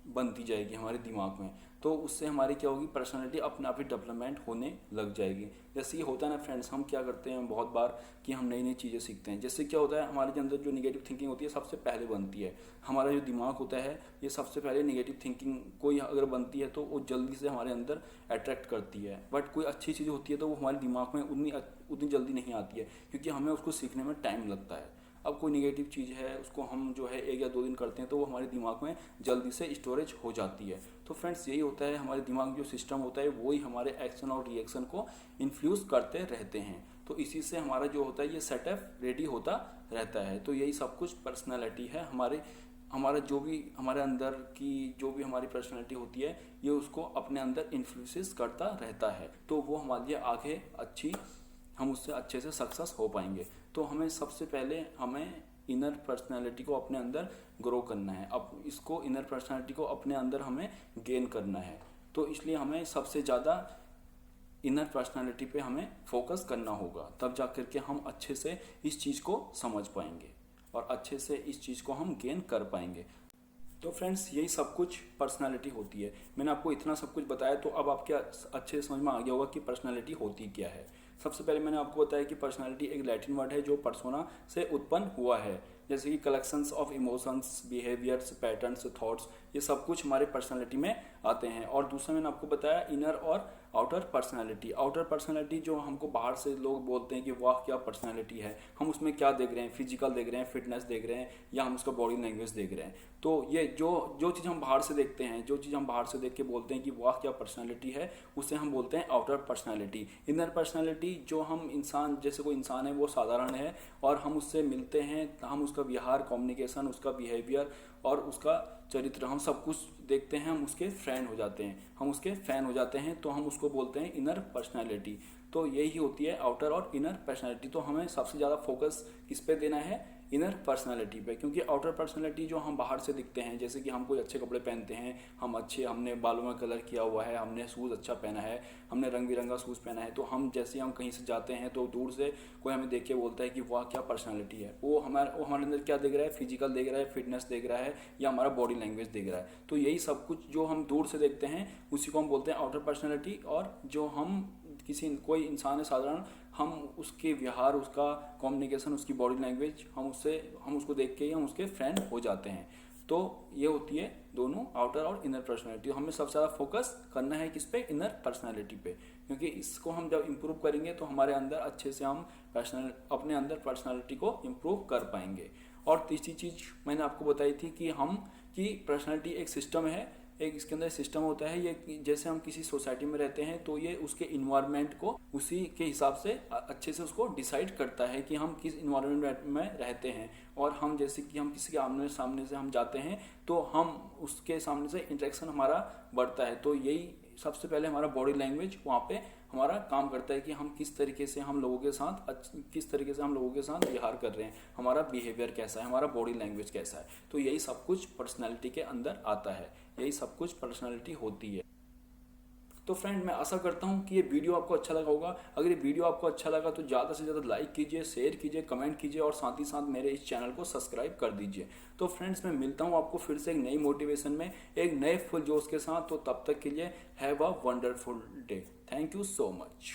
बनती जाएगी हमारे दिमाग में। तो उससे हमारी क्या होगी, पर्सनालिटी अपने आप ही डेवलपमेंट होने लग जाएगी। जैसे ये होता है ना फ्रेंड्स, हम क्या करते हैं बहुत बार कि हम नई नई चीज़ें सीखते हैं, जिससे क्या होता है हमारे अंदर जो निगेटिव थिंकिंग होती है सबसे पहले बनती है। हमारा जो दिमाग होता है ये सबसे पहले निगेटिव थिंकिंग कोई अगर बनती है तो वो जल्दी से हमारे अंदर अट्रैक्ट करती है। बट कोई अच्छी चीज़ होती है तो वो हमारे दिमाग में उतनी जल्दी नहीं आती है, क्योंकि हमें उसको सीखने में टाइम लगता है। अब कोई निगेटिव चीज़ है उसको हम जो है 1 या 2 दिन करते हैं तो वो हमारे दिमाग में जल्दी से स्टोरेज हो जाती है। तो फ्रेंड्स यही होता है, हमारे दिमाग जो सिस्टम होता है वही हमारे एक्शन और रिएक्शन को इन्फ्लुएंस करते रहते हैं। तो इसी से हमारा जो होता है ये सेटअप रेडी होता रहता है। तो यही सब कुछ पर्सनैलिटी है, हमारा जो भी हमारे अंदर की जो भी हमारी पर्सनैलिटी होती है ये उसको अपने अंदर इन्फ्लुएंस करता रहता है। तो वो हमारे लिए आगे हम उससे अच्छे से सक्सेस हो पाएंगे। तो हमें सबसे पहले हमें इनर पर्सनैलिटी को अपने अंदर ग्रो करना है। अब इसको इनर पर्सनैलिटी को अपने अंदर हमें गेन करना है। तो इसलिए हमें सबसे ज़्यादा इनर पर्सनालिटी पे हमें फोकस करना होगा, तब जा कर के हम अच्छे से इस चीज़ को समझ पाएंगे और अच्छे से इस चीज़ को हम गेन कर पाएंगे। तो फ्रेंड्स यही सब कुछ पर्सनालिटी होती है। मैंने आपको इतना सब कुछ बताया, तो अब आपके अच्छे से समझ में आ गया होगा कि पर्सनालिटी होती क्या है। सबसे पहले मैंने आपको बताया कि पर्सनालिटी एक लैटिन वर्ड है जो पर्सोना से उत्पन्न हुआ है, जैसे कि collections of emotions, behaviours, patterns, thoughts, ये सब कुछ हमारे पर्सनालिटी में आते हैं। और दूसरा मैंने आपको बताया इनर और आउटर पर्सनालिटी। आउटर पर्सनालिटी जो हमको बाहर से लोग बोलते हैं कि वाह क्या पर्सनालिटी है, हम उसमें क्या देख रहे हैं, फिजिकल देख रहे हैं, फिटनेस देख रहे हैं, या हम उसका बॉडी लैंग्वेज देख रहे हैं। तो ये जो चीज़ हम बाहर से देखते हैं, जो चीज़ हम बाहर से देख के बोलते हैं कि वाह क्या पर्सनालिटी है, उसे हम बोलते हैं आउटर पर्सनालिटी। इनर पर्सनालिटी जो हम इंसान, जैसे कोई इंसान है वो साधारण है और हम उससे मिलते हैं, हम उसका व्यवहार, कम्युनिकेशन, उसका बिहेवियर और उसका चरित्र, हम सब कुछ देखते हैं, हम उसके फ्रेंड हो जाते हैं, हम उसके फैन हो जाते हैं, तो हम उसको बोलते हैं इनर पर्सनालिटी। तो यही होती है आउटर और इनर पर्सनालिटी। तो हमें सबसे ज़्यादा फोकस किस पे देना है, इनर पर्सनालिटी पे, क्योंकि आउटर पर्सनालिटी जो हम बाहर से दिखते हैं, जैसे कि हम कोई अच्छे कपड़े पहनते हैं, हमने बालों में कलर किया हुआ है, हमने शूज़ अच्छा पहना है, हमने रंग बिरंगा शूज़ पहना है, तो हम जैसे हम कहीं से जाते हैं तो दूर से कोई हमें देख के बोलता है कि वाह क्या पर्सनालिटी है। वो हमारे अंदर क्या देख रहा है, फिजिकल देख रहा है, फिटनेस देख रहा है, या हमारा बॉडी लैंग्वेज देख रहा है। तो यही सब कुछ जो हम दूर से देखते हैं उसी को हम बोलते हैं आउटर पर्सनालिटी। और जो हम कोई इंसान है साधारण, हम उसके व्यवहार, उसका कम्युनिकेशन, उसकी बॉडी लैंग्वेज, हम उसको देख के ही हम उसके फ्रेंड हो जाते हैं। तो ये होती है दोनों आउटर और इनर पर्सनालिटी। हमें सबसे ज़्यादा फोकस करना है किस पे, इनर पर्सनालिटी पे, क्योंकि इसको हम जब इम्प्रूव करेंगे तो हमारे अंदर अच्छे से हम अपने अंदर पर्सनालिटी को इम्प्रूव कर पाएंगे। और तीसरी चीज़ मैंने आपको बताई थी कि पर्सनालिटी एक सिस्टम है, एक इसके अंदर सिस्टम होता है। ये जैसे हम किसी सोसाइटी में रहते हैं तो ये उसके इन्वायरमेंट को उसी के हिसाब से अच्छे से उसको डिसाइड करता है कि हम किस इन्वायरमेंट में रहते हैं। और हम जैसे कि हम किसी के आमने सामने से हम जाते हैं तो हम उसके सामने से इंटरेक्शन हमारा बढ़ता है। तो यही सबसे पहले हमारा बॉडी लैंग्वेज वहाँ पे हमारा काम करता है कि हम किस तरीके से हम लोगों के साथ व्यवहार कर रहे हैं, हमारा बिहेवियर कैसा है, हमारा बॉडी लैंग्वेज कैसा है। तो यही सब कुछ पर्सनालिटी के अंदर आता है, यही सब कुछ पर्सनालिटी होती है। तो फ्रेंड, मैं आशा करता हूँ कि ये वीडियो आपको अच्छा लगा होगा। अगर ये वीडियो आपको अच्छा लगा तो ज़्यादा से ज़्यादा लाइक कीजिए, शेयर कीजिए, कमेंट कीजिए और साथ ही साथ मेरे इस चैनल को सब्सक्राइब कर दीजिए। तो फ्रेंड्स, मैं मिलता हूँ आपको फिर से एक नई मोटिवेशन में, एक नए फुल जोश के साथ। तो तब तक के लिए have a wonderful day. Thank you so much.